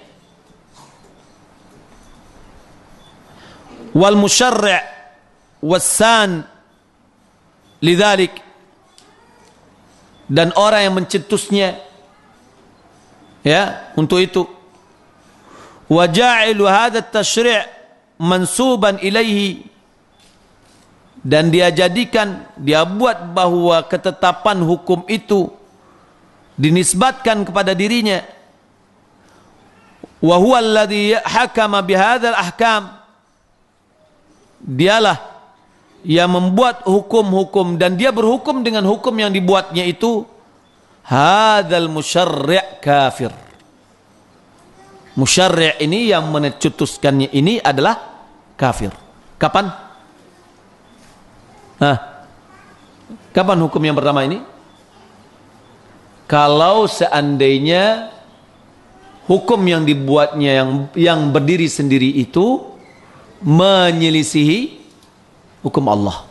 S1: wal musyarri' wassan lidzalik, dan orang yang mencetusnya, ya, untuk itu. Wa ja'ilu hadha at-tasyri' mansuban ilaihi, dan dia jadikan, dia buat bahwa ketetapan hukum itu dinisbatkan kepada dirinya. Wa huwa alladhi hakama bihadzal ahkam, dialah yang membuat hukum-hukum dan dia berhukum dengan hukum yang dibuatnya itu. Hadzal musyarri' kafir. Musyarri' ini yang mencetuskannya ini adalah kafir. Kapan? Kapan hukum yang pertama ini? Kalau seandainya hukum yang dibuatnya yang berdiri sendiri itu menyelisihi hukum Allah.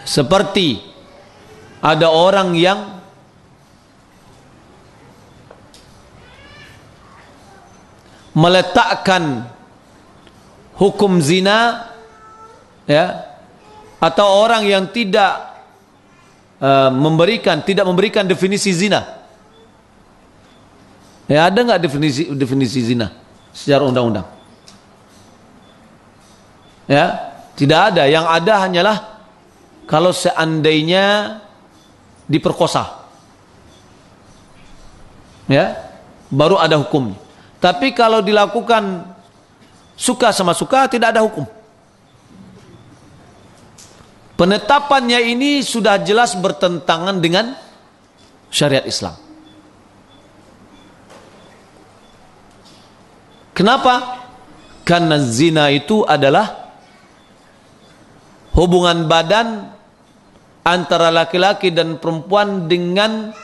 S1: Seperti ada orang yang meletakkan hukum zina, ya, atau orang yang tidak memberikan definisi zina. Ya, ada nggak definisi zina secara undang-undang? Ya, tidak ada. Yang ada hanyalah kalau seandainya diperkosa, ya, baru ada hukum. Tapi kalau dilakukan suka sama suka, tidak ada hukum. Penetapannya ini sudah jelas bertentangan dengan syariat Islam. Kenapa? Karena zina itu adalah hubungan badan antara laki-laki dan perempuan dengan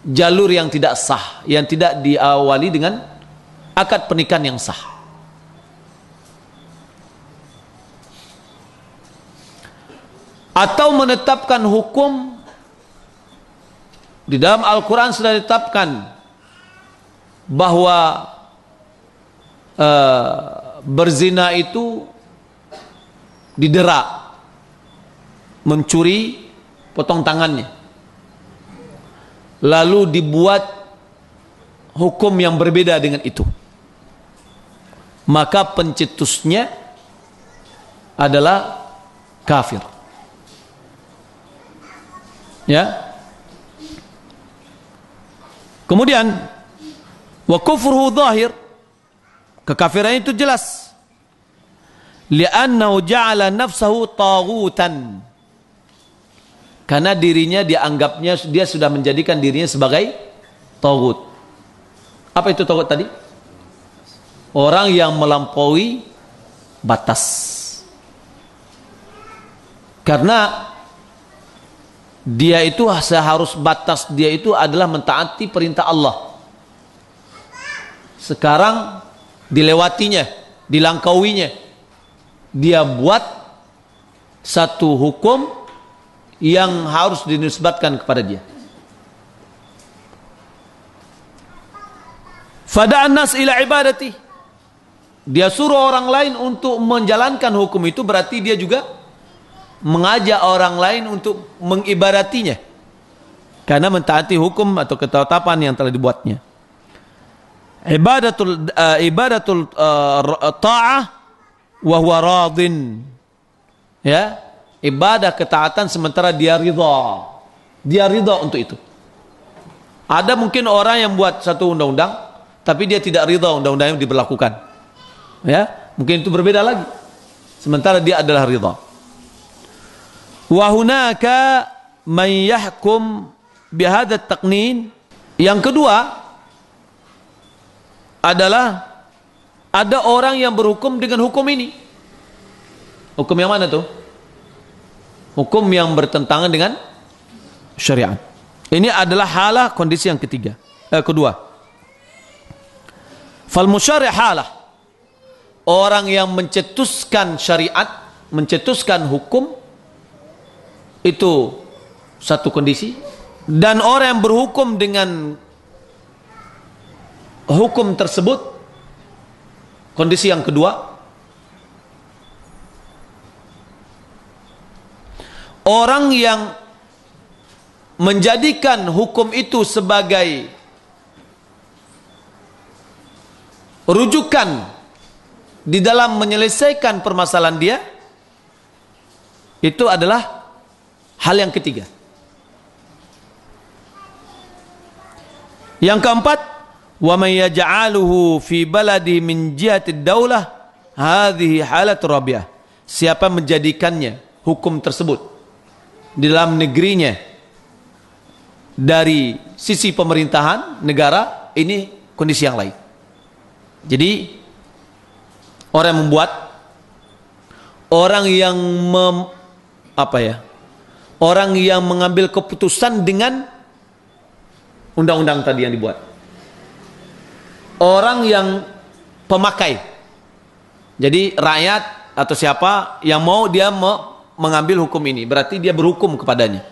S1: jalur yang tidak sah, yang tidak diawali dengan akad pernikahan yang sah. Atau menetapkan hukum, di dalam Al-Quran sudah ditetapkan bahwa berzina itu didera, mencuri potong tangannya, lalu dibuat hukum yang berbeda dengan itu, maka pencetusnya adalah kafir. Ya. Kemudian wa kufruhu zahir, kekafiran itu jelas. Li'annahu ja'ala nafsahu taghutan, karena dirinya dianggapnya, dia sudah menjadikan dirinya sebagai taghut. Apa itu taghut tadi? Orang yang melampaui batas. Karena dia itu seharus batas dia itu adalah mentaati perintah Allah. Sekarang dilewatinya, dilangkauinya, dia buat satu hukum yang harus dinisbatkan kepada dia. Fada'an nas ila ibadati, dia suruh orang lain untuk menjalankan hukum itu, berarti dia juga mengajak orang lain untuk mengibadatinya karena mentaati hukum atau ketetapan yang telah dibuatnya. Ibadatul ta'ah wa huwa radin, ya, ibadah ketaatan sementara dia ridha untuk itu. Ada mungkin orang yang buat satu undang-undang tapi dia tidak ridha undang-undang yang diberlakukan. Ya, mungkin itu berbeda lagi. Sementara dia adalah ridha. Wa hunaka man yahkum bihadha at-taqnin. Yang kedua adalah ada orang yang berhukum dengan hukum ini. Hukum yang mana tuh? Hukum yang bertentangan dengan syariat. Ini adalah halah kondisi yang kedua. Fal musyari' halah. Orang yang mencetuskan syariat, mencetuskan hukum, itu satu kondisi. Dan orang yang berhukum dengan hukum tersebut, kondisi yang kedua. Orang yang menjadikan hukum itu sebagai rujukan di dalam menyelesaikan permasalahan dia, itu adalah hal yang ketiga. Yang keempat, wa may yaj'aluhu fi baladi min jihati daulah, hadhihi halat rabi'ah. Siapa menjadikannya hukum tersebut di dalam negerinya dari sisi pemerintahan negara, ini kondisi yang lain. Jadi orang yang membuat, orang yang orang yang mengambil keputusan dengan undang-undang tadi yang dibuat, orang yang pemakai. Jadi rakyat atau siapa yang mau dia mengambil hukum ini, berarti dia berhukum kepadanya.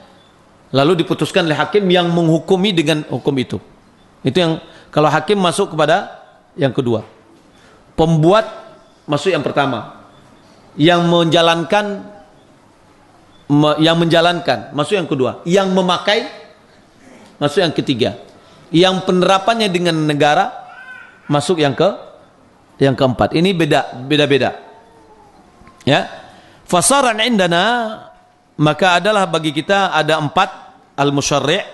S1: Lalu diputuskan oleh hakim yang menghukumi dengan hukum itu. Itu yang kalau hakim masuk kepada yang kedua. Pembuat masuk yang pertama. Yang menjalankan masuk yang kedua. Yang memakai masuk yang ketiga. Yang penerapannya dengan negara masuk yang keempat. Ini beda-beda. Ya. Fasaran indana, maka adalah bagi kita ada 4 al-musyarri',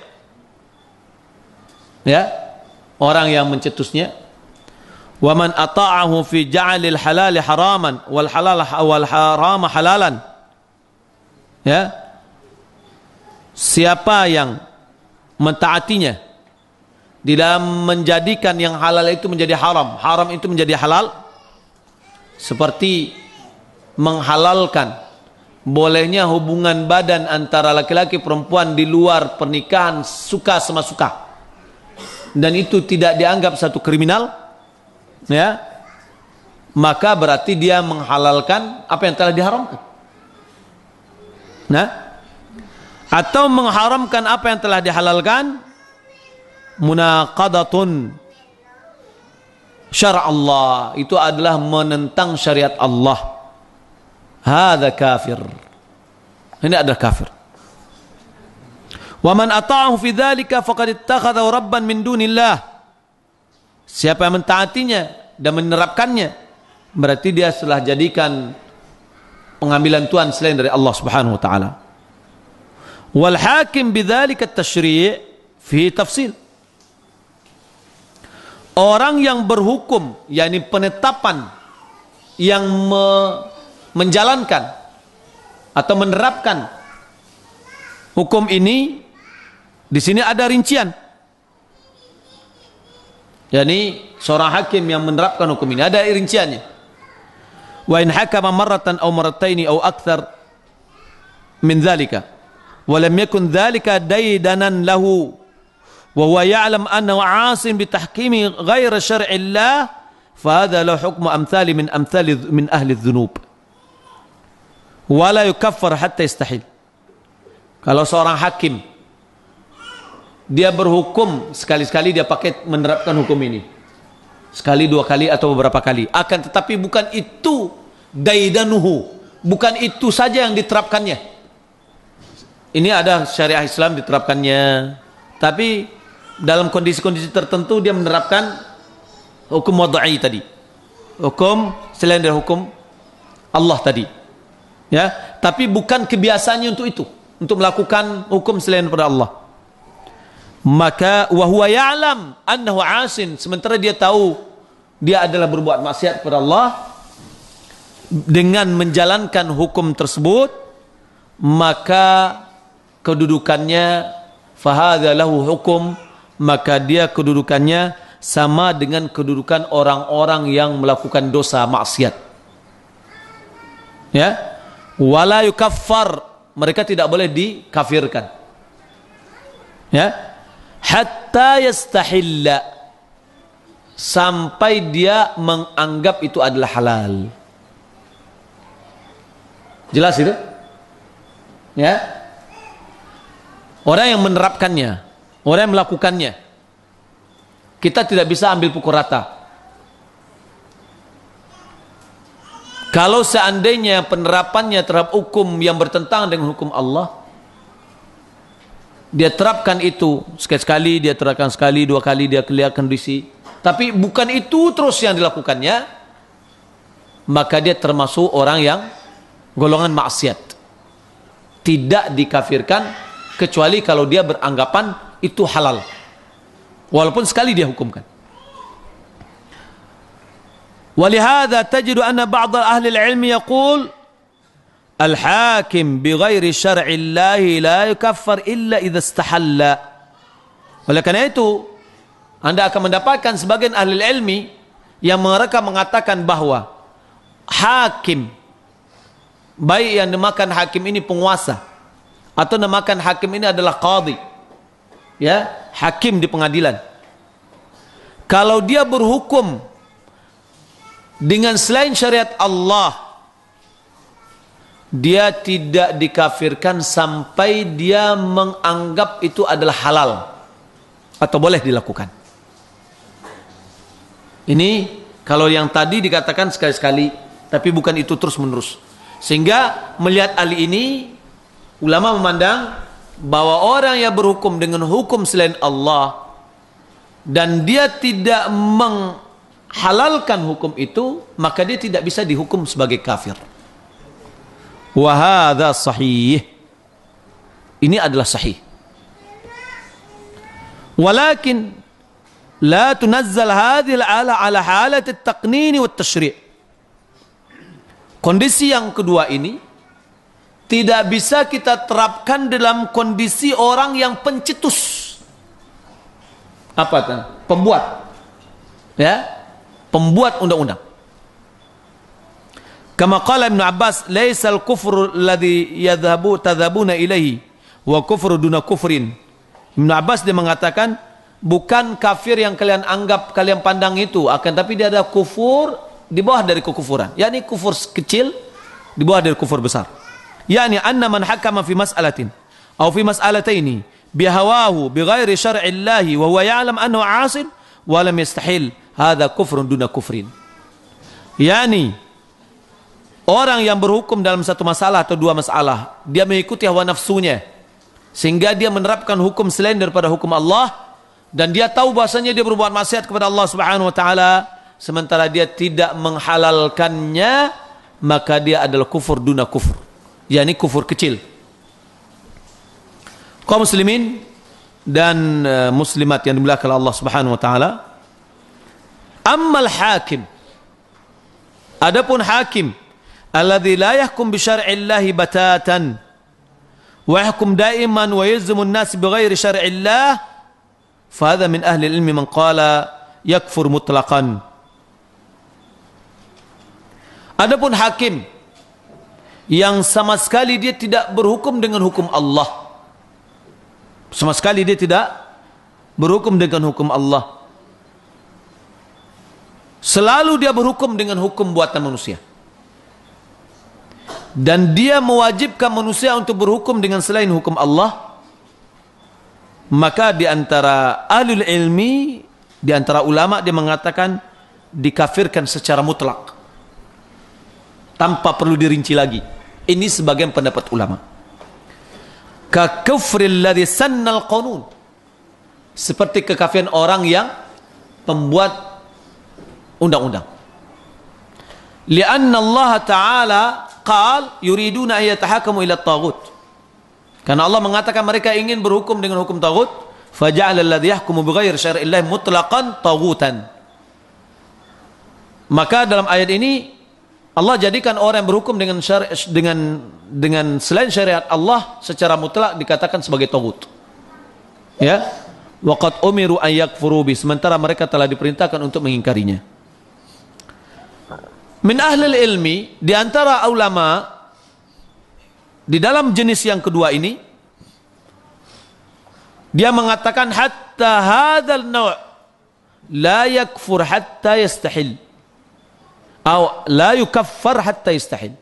S1: ya, orang yang mencetusnya. Wa man ata'ahu fi ja'alil halal haraman wal harama halalan. Ya. Siapa yang mentaatinya di dalam menjadikan yang halal itu menjadi haram, haram itu menjadi halal, seperti menghalalkan bolehnya hubungan badan antara laki-laki perempuan di luar pernikahan suka sama suka, dan itu tidak dianggap satu kriminal, ya, maka berarti dia menghalalkan apa yang telah diharamkan. Nah, atau mengharamkan apa yang telah dihalalkan, munaqadatun syara' Allah, itu adalah menentang syariat Allah. Hadza kafir. Ini adalah kafir. Wa man ata'ahu fi dzalika faqad ittakhadha rabban min dunillah. Siapa yang mentaatinya dan menerapkannya, berarti dia telah jadikan pengambilan Tuhan selain dari Allah Subhanahu wa taala. Wal hakim bidzalika at-tasyri' fi tafsil. Orang yang berhukum, yakni penetapan, yang menjalankan atau menerapkan hukum ini, di sini ada rincian. Yani seorang hakim yang menerapkan hukum ini ada rinciannya. Wa in hakama marratan aw marrataini aw akthar min dzalika wa lam yakun dzalika daydanan lahu wa huwa ya'lam annahu 'asin bi tahkimi ghairi syar'illah, fa hadha la hukmu amthali min ahli adh-dhunub wala yukaffar hatta yastahil. Kalau seorang hakim dia berhukum, sekali-sekali dia pakai menerapkan hukum ini, sekali, 2 kali atau beberapa kali, akan tetapi bukan itu daidanuhu, bukan itu saja yang diterapkannya. Ini ada syariah Islam diterapkannya, tapi dalam kondisi-kondisi tertentu dia menerapkan hukum wad'i tadi, hukum selain dari hukum Allah tadi. Ya, tapi bukan kebiasaannya untuk itu, untuk melakukan hukum selain daripada Allah. maka wa huwa ya'lam annahu 'asin, sementara dia tahu dia adalah berbuat maksiat kepada Allah, dengan menjalankan hukum tersebut maka kedudukannya fahadha lahu hukum, maka dia kedudukannya sama dengan kedudukan orang-orang yang melakukan dosa maksiat. Ya, wala yukaffar, mereka tidak boleh dikafirkan. Ya, hatta yastahilla, sampai dia menganggap itu adalah halal. Jelas itu? Ya. Orang yang menerapkannya, orang yang melakukannya, kita tidak bisa ambil pukul rata. Kalau seandainya penerapannya terhadap hukum yang bertentangan dengan hukum Allah, dia terapkan itu sekali-sekali, dia terapkan sekali, dua kali, dia kelihatan kondisi, tapi bukan itu terus yang dilakukannya, maka dia termasuk orang yang golongan maksiat, tidak dikafirkan kecuali kalau dia beranggapan itu halal, walaupun sekali dia hukumkan. Walihada tajidu anna ba'd ahli al-ilm yaqul al-hakim bighairi syar'i Allah la yukaffar illa idza istahalla. Oleh karena itu Anda akan mendapatkan sebagian ahli ilmi yang mereka mengatakan bahwa hakim, baik yang namakan hakim ini penguasa atau namakan hakim ini adalah qadhi, ya, hakim di pengadilan, kalau dia berhukum dengan selain syariat Allah, dia tidak dikafirkan sampai dia menganggap itu adalah halal atau boleh dilakukan. Ini kalau yang tadi dikatakan sekali-sekali, tapi bukan itu terus menerus. Sehingga melihat ahli ini, ulama memandang bahwa orang yang berhukum dengan hukum selain Allah dan dia tidak menghalalkan hukum itu, maka dia tidak bisa dihukum sebagai kafir. Wa hadza sahih. Ini adalah sahih. Walakin la tunazzal hadhihi al-ala ala halat at-taqnin wa at-tashri'. Kondisi yang kedua ini tidak bisa kita terapkan dalam kondisi orang yang pencetus. Apa itu? Pembuat. Ya, pembuat undang-undang. Kama qala Ibnu Abbas, "Laisal kufru alladhi tadhabuna ilaihi wa kufru duna kufrin." Ibnu Abbas dia mengatakan, bukan kafir yang kalian anggap, kalian pandang itu, akan tapi dia ada kufur di bawah dari kekufuran, yakni kufur kecil di bawah dari kufur besar. Yakni anna man hakama fi mas'alatin aw fi mas'alataini bihawahu bighairi syar'i Allah wa huwa ya'lam annahu 'asin wa lam yastahil, hadza kufrun duna kufrin. Yakni orang yang berhukum dalam satu masalah atau dua masalah, dia mengikuti hawa nafsunya sehingga dia menerapkan hukum selain daripada hukum Allah, dan dia tahu bahasanya dia berbuat maksiat kepada Allah Subhanahu wa taala, sementara dia tidak menghalalkannya, maka dia adalah kufur duna kufur, yakni kufur kecil. Kaum muslimin dan muslimat yang dimuliakan Allah Subhanahu wa taala, ammal hakim, adapun hakim alladzi la yahkum bi syar'illahi batatan wa yahkum daiman wa yalzimu an-nas bighairi syar'illah, fa hadha min ahli al-ilmi man qala yakfur mutlaqan. Adapun hakim yang sama sekali dia tidak berhukum dengan hukum Allah, sama sekali dia tidak berhukum dengan hukum Allah, selalu dia berhukum dengan hukum buatan manusia, dan dia mewajibkan manusia untuk berhukum dengan selain hukum Allah, maka di antara ahlul ilmi, di antara ulama, dia mengatakan dikafirkan secara mutlak tanpa perlu dirinci lagi. Ini sebagian pendapat ulama. Ka kufril ladzi sannal qanun, seperti kekafiran orang yang pembuat undang-undang. Lianna Allah Ta'ala qal yuriduna an yatahakamu ila at-taghut, karena Allah mengatakan mereka ingin berhukum dengan hukum taghut. faja'ala alladhi yahkumu bighairi syar'illah mutlaqan taghutan. Maka dalam ayat ini Allah jadikan orang yang berhukum dengan selain syariat Allah secara mutlak dikatakan sebagai taghut. Ya. Waqad umiru an yakfuru bi, sementara mereka telah diperintahkan untuk mengingkarinya. Min ahlil ilmi, di antara ulama di dalam jenis yang kedua ini, dia mengatakan hatta hadzal naw' la yakfur hatta yastahil. Atau la yukaffar hatta yastahil.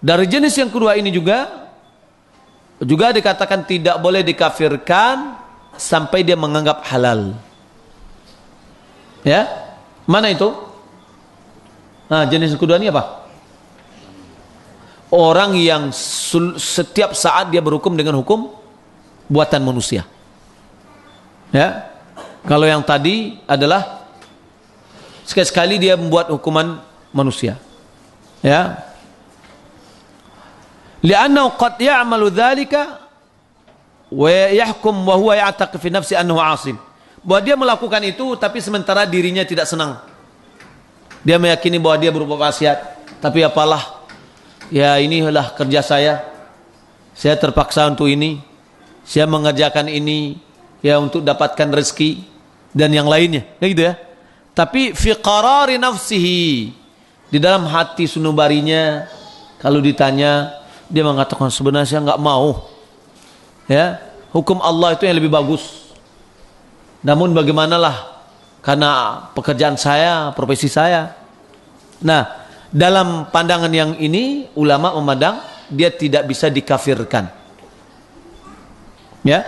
S1: Dari jenis yang kedua ini juga dikatakan tidak boleh dikafirkan sampai dia menganggap halal. Ya? Mana itu? Nah, jenis kedua ini apa? Orang yang setiap saat dia berhukum dengan hukum buatan manusia. Ya. Kalau yang tadi adalah sekali-sekali dia membuat hukuman manusia. Ya. Li'annahu qad ya'malu dzalika wa yahkum wa huwa ya'taqi fi nafsi annahu 'asim. Bahwa dia melakukan itu tapi sementara dirinya tidak senang. Dia meyakini bahwa dia berbuat maksiat, tapi apalah, ya inilah kerja saya terpaksa untuk ini, saya mengerjakan ini ya untuk dapatkan rezeki dan yang lainnya, gitu ya. Tapi fi qarari nafsihi, di dalam hati sunubarinya, kalau ditanya dia mengatakan sebenarnya saya nggak mau, ya hukum Allah itu yang lebih bagus. Namun bagaimanalah, karena pekerjaan saya, profesi saya. Nah, dalam pandangan yang ini ulama memandang dia tidak bisa dikafirkan. Ya.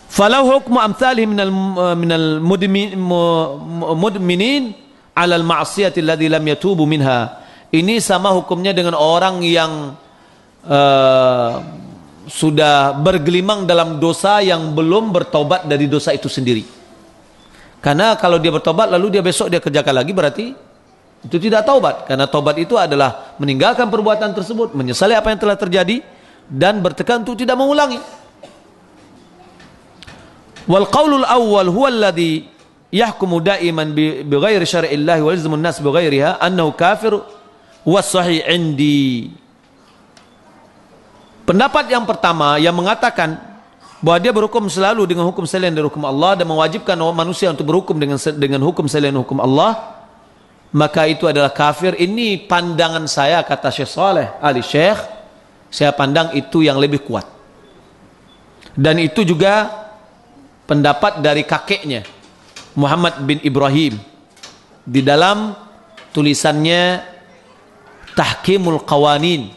S1: Falau hukmu amsalih minal mudminin ala al-ma'siyati alladhi lam yatubu minha. Ini sama hukumnya dengan orang yang sudah bergelimang dalam dosa yang belum bertobat dari dosa itu sendiri. Karena kalau dia bertobat lalu dia besok dia kerjakan lagi, berarti itu tidak taubat. Karena taubat itu adalah meninggalkan perbuatan tersebut, menyesali apa yang telah terjadi dan bertekad untuk tidak mengulangi. Wal qaulul awwal huwa alladhi yahkumu da'iman bighairi syar'illah wa yalzimu an-nas bighairiha annahu kafir wa sahih indi. Pendapat yang pertama yang mengatakan bahwa dia berhukum selalu dengan hukum selain dari hukum Allah dan mewajibkan manusia untuk berhukum dengan hukum selain hukum Allah, maka itu adalah kafir. Ini pandangan saya, kata Syekh Saleh Ali Syekh, saya pandang itu yang lebih kuat. Dan itu juga pendapat dari kakeknya Muhammad bin Ibrahim di dalam tulisannya Tahkimul Qawanin,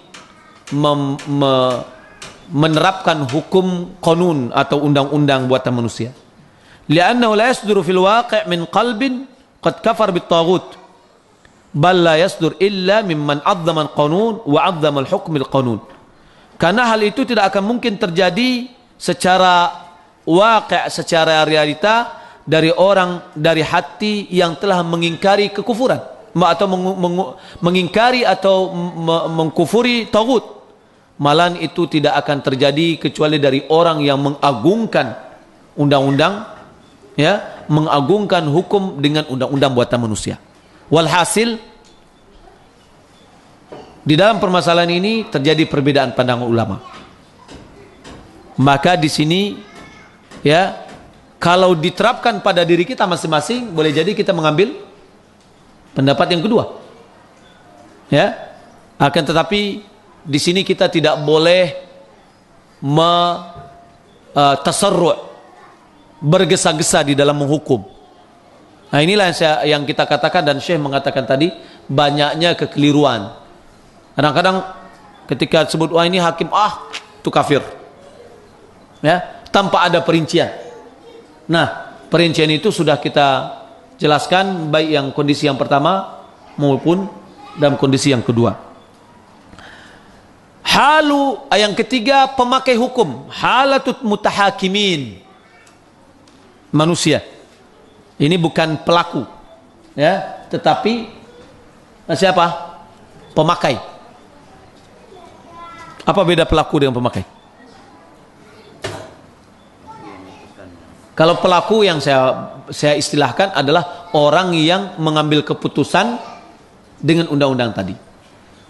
S1: menerapkan hukum qanun atau undang-undang buatan manusia. Li'annahu la yasduru fil waqi' min qalbin qad kafar bit taghut bal la yasdur illa mimman 'azzama al-qanun wa 'azzama al-hukm al-qanun. Karena hal itu tidak akan mungkin terjadi secara waqi', secara realita dari orang, dari hati yang telah mengingkari kekufuran atau mengingkari atau mengkufuri taghut. Malahan itu tidak akan terjadi kecuali dari orang yang mengagungkan undang-undang, ya, mengagungkan hukum dengan undang-undang buatan manusia. Walhasil di dalam permasalahan ini terjadi perbedaan pandangan ulama. Maka di sini, ya, kalau diterapkan pada diri kita masing-masing, boleh jadi kita mengambil pendapat yang kedua. Ya, akan tetapi di sini kita tidak boleh tasarru', bergesa-gesa di dalam menghukum. Nah, inilah yang kita katakan dan Syekh mengatakan tadi, banyaknya kekeliruan. Kadang-kadang ketika disebut wah ini hakim itu kafir, ya, tanpa ada perincian. Nah, perincian itu sudah kita jelaskan baik yang kondisi yang pertama maupun dalam kondisi yang kedua. Halu yang ketiga, pemakai hukum, halatut mutahakimin, manusia. Ini bukan pelaku, ya, tetapi siapa? Pemakai. Apa beda pelaku dengan pemakai? Kalau pelaku yang saya istilahkan adalah orang yang mengambil keputusan dengan undang-undang tadi.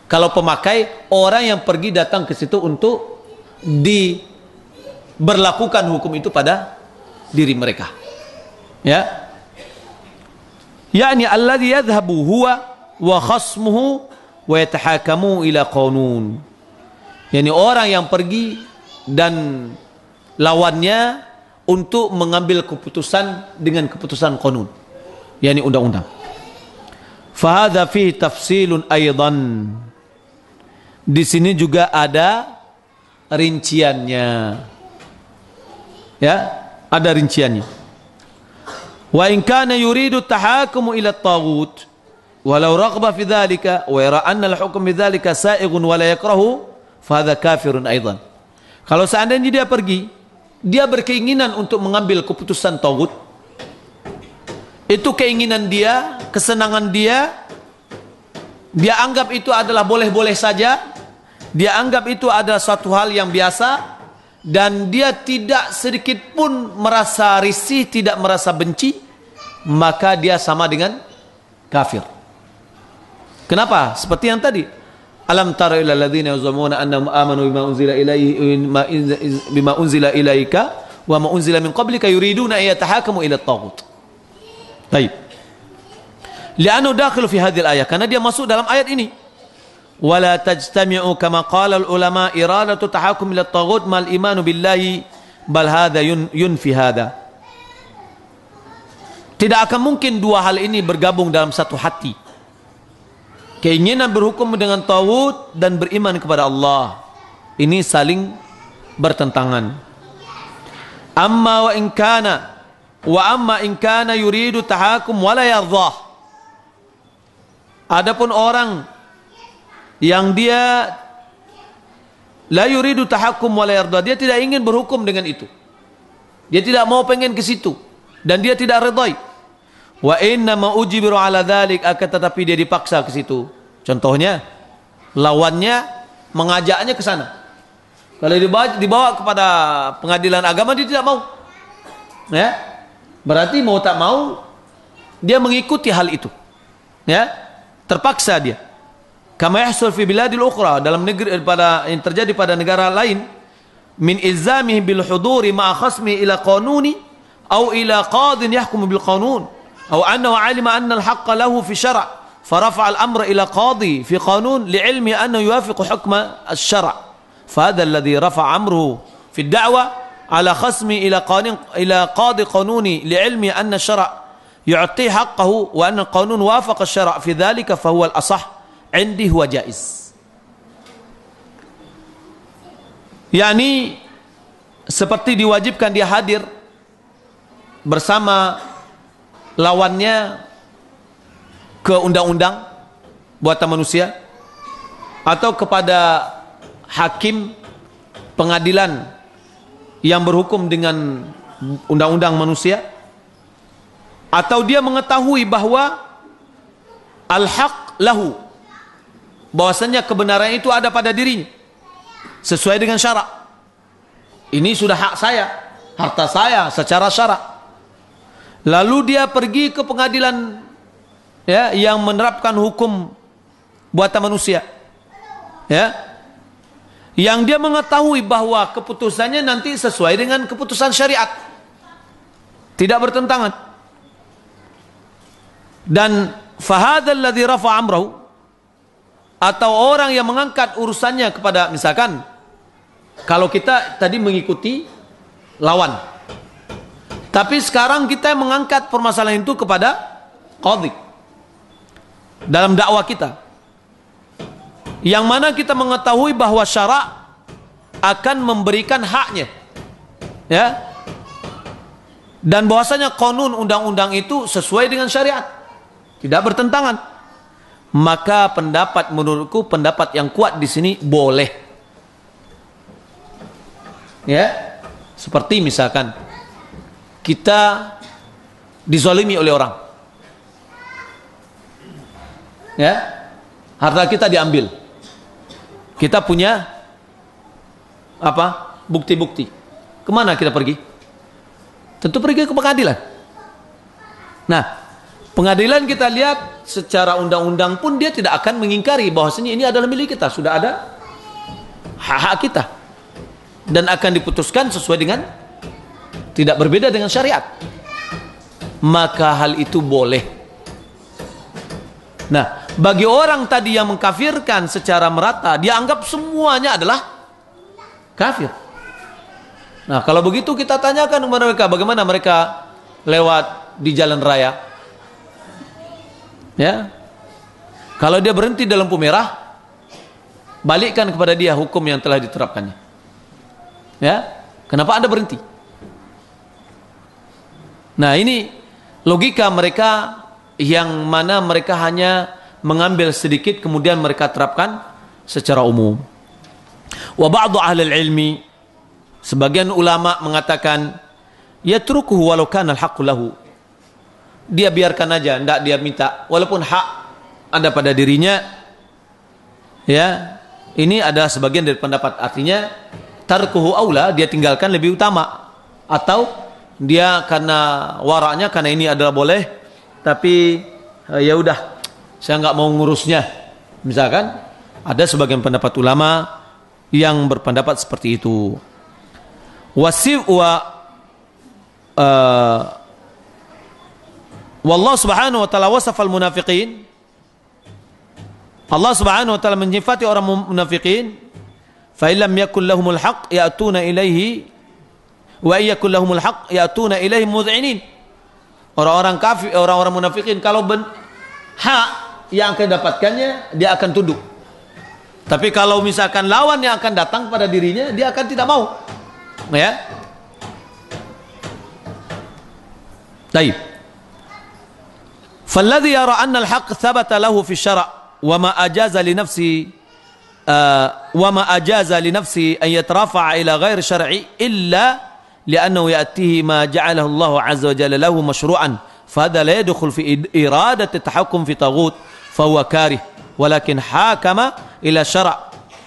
S1: Kalau pemakai, orang yang pergi datang ke situ untuk diberlakukan hukum itu pada diri mereka. Ya. Yani alladhi yadhhabu huwa wa khasmuhu wa yatahakamu ila qanun. Yani orang yang pergi dan lawannya untuk mengambil keputusan dengan keputusan qanun, yani undang-undang. Fahadha fihi tafsilun aidan. Di sini juga ada rinciannya. Ya, ada rinciannya. Wa in kana yuridu tahakumu ila at-taghut walau raghba fi dhalika wa yara anna al-hukm bi dhalika sa'ighun wa la yakrahu fa hadha kafirun aidan. Kalau seandainya dia pergi, dia berkeinginan untuk mengambil keputusan taghut, itu keinginan dia, kesenangan dia anggap itu adalah boleh-boleh saja, dia anggap itu adalah suatu hal yang biasa, dan dia tidak sedikit pun merasa risih, tidak merasa benci, maka dia sama dengan kafir. Kenapa? Seperti yang tadi, alam tara ilal ladzina yazumuna annahum amanu bima unzila ilaika wa ma unzila min qablika yuriduna an yatahakamu ila at-taghut. Baik. Li'annahu dakhil fi hadhihi al-ayah, karena dia masuk dalam ayat ini. Wala tajtami'u kama qala al-ulama iradatu tahakum ila at-taghut mal imanu billahi bal hadha yunfi hadha. Tidak akan mungkin dua hal ini bergabung dalam satu hati. Keinginan berhukum dengan taghut dan beriman kepada Allah, ini saling bertentangan. Amma in kana yuridu tahakum wala yardha. Adapun orang yang dia la yuridu tahakum wala yardha, dia tidak ingin berhukum dengan itu, dia tidak mau pengen ke situ, dan dia tidak redai. Wa inna ma ujibiru ala dhalik, akan tetapi dia dipaksa ke situ. Contohnya, lawannya mengajaknya ke sana. Kalau dibawa kepada pengadilan agama, dia tidak mau. Ya, berarti mau tak mau dia mengikuti hal itu. Ya, terpaksa dia. Kama yahsul fi biladil ukhra, dalam negeri pada yang terjadi pada negara lain, min ilzamihi bil huduri ma'a khasmi ila qanuni aw ila qadin yahkumu bil qanun aw annahu alima anna al haqqa lahu fi syara' فرفع الأمر إلى قاضي في قانون لعلمه أنه يوافق حكم الشرع فهذا الذي رفع أمره في الدعوة على خصمه إلى قاضي قانوني لعلمه أن الشرع يعطيه حقه وأن القانون وافق الشرع في ذلك فهو الأصح عندي هو جائز. Yani seperti diwajibkan dia hadir bersama lawannya ke undang-undang buatan manusia atau kepada hakim pengadilan yang berhukum dengan undang-undang manusia, atau dia mengetahui bahwa al-haq lahu, bahwasanya kebenaran itu ada pada dirinya sesuai dengan syarak. Ini sudah hak saya, harta saya secara syarak. Lalu dia pergi ke pengadilan, ya, yang menerapkan hukum buatan manusia, ya, yang dia mengetahui bahwa keputusannya nanti sesuai dengan keputusan syariat, tidak bertentangan. Dan fahadha alladhi rafa'a amrahu, atau orang yang mengangkat urusannya kepada, misalkan kalau kita tadi mengikuti lawan, tapi sekarang kita mengangkat permasalahan itu kepada qadhi dalam dakwah kita, yang mana kita mengetahui bahwa syarak akan memberikan haknya, ya, dan bahwasanya qanun undang-undang itu sesuai dengan syariat, tidak bertentangan, maka pendapat menurutku pendapat yang kuat di sini boleh. Ya, seperti misalkan kita dizalimi oleh orang, ya, harta kita diambil, kita punya apa? Bukti-bukti. Kemana kita pergi? Tentu pergi ke pengadilan. Nah, pengadilan kita lihat secara undang-undang pun dia tidak akan mengingkari bahwasanya ini adalah milik kita, sudah ada hak-hak kita, dan akan diputuskan sesuai dengan, tidak berbeda dengan syariat. Maka hal itu boleh. Nah, bagi orang tadi yang mengkafirkan secara merata, dia anggap semuanya adalah kafir. Nah, kalau begitu kita tanyakan kepada mereka, bagaimana mereka lewat di jalan raya? Ya, kalau dia berhenti dalam lampu merah, balikkan kepada dia hukum yang telah diterapkannya. Ya, kenapa Anda berhenti? Nah, ini logika mereka yang mana mereka hanya mengambil sedikit kemudian mereka terapkan secara umum. Wa ba'du ahli ilmi, sebagian ulama mengatakan, yatrukuhu walau kana al-haqqu lahu. Dia biarkan aja, tidak dia minta, walaupun hak ada pada dirinya. Ya, ini ada sebagian dari pendapat, artinya tarkuhu aula, dia tinggalkan lebih utama, atau dia karena waraknya, karena ini adalah boleh, tapi ya udah, saya nggak mau ngurusnya. Misalkan ada sebagian pendapat ulama yang berpendapat seperti itu. Wallahu subhanahu wa ta'ala wasafal munafiqin. Allah subhanahu wa ta'ala menyifati orang munafiqin, fa illam yakul lahumul haqq ya'tuna ilaihi wa yakul lahumul haqq ya'tuna ilaihi mud'inin. Orang-orang kafir, orang-orang munafikin, kalau hak yang akan dapatkannya, dia akan tunduk. Tapi kalau misalkan lawan yang akan datang pada dirinya, dia akan tidak mau. Ya. Baik. فالذي يرى أن الحق ثبت له في الشرع وما أجاز لنفسه أن يترافع إلى غير شرعي إلا لأنه يأتيه ما جعله الله عز وجل له مشروعا فهذا لا يدخل في إرادة التحكم في طاغوت فهو كاره ولكن حاكم إلى الشرع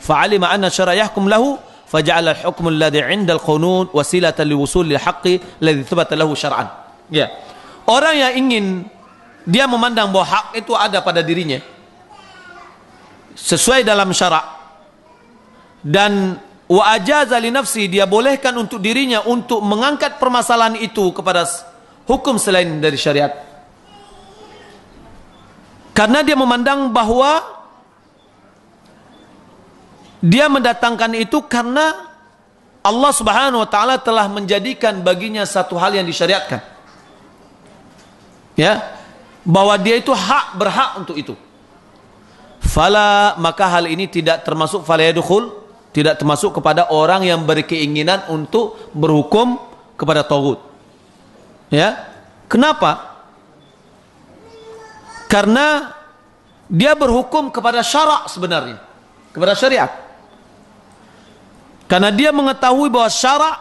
S1: فعلم أن الشرع يحكم له فجعل الحكم الذي عند القانون وسيلة للوصول للحق الذي ثبت له شرعا. Ya. Orang yang ingin, dia memandang bahwa hak itu ada pada dirinya sesuai dalam syarak, dan wa ajaza li nafsi, dia bolehkan untuk dirinya untuk mengangkat permasalahan itu kepada hukum selain dari syariat, karena dia memandang bahwa dia mendatangkan itu karena Allah subhanahu wa ta'ala telah menjadikan baginya satu hal yang disyariatkan, ya, bahwa dia itu berhak untuk itu. Fala, maka hal ini tidak termasuk fala yadkhul, tidak termasuk kepada orang yang berkeinginan untuk berhukum kepada taghut. Ya. Kenapa? Karena dia berhukum kepada syarak sebenarnya, kepada syariat. Karena dia mengetahui bahwa syarak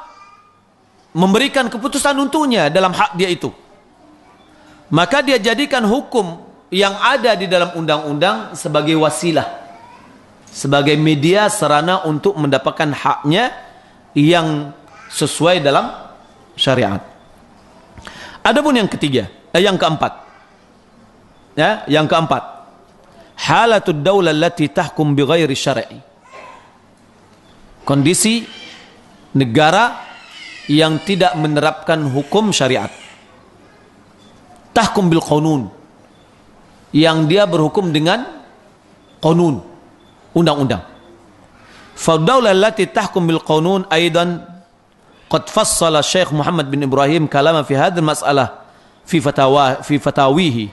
S1: memberikan keputusan untuknya dalam hak dia itu. Maka dia jadikan hukum yang ada di dalam undang-undang sebagai wasilah, sebagai media sarana untuk mendapatkan haknya yang sesuai dalam syariat. Adapun yang ketiga, yang keempat, ya, yang keempat, halatud daulah allati tahkum bighairi syar'i. Kondisi negara yang tidak menerapkan hukum syariat. Tahkum bil qanun, yang dia berhukum dengan qanun, undang-undang. Fad-daulah allati tahkum bil qanun aidan qad fassala Syekh Muhammad bin Ibrahim kalama fi hadhihi al-mas'alah fi fatawihi.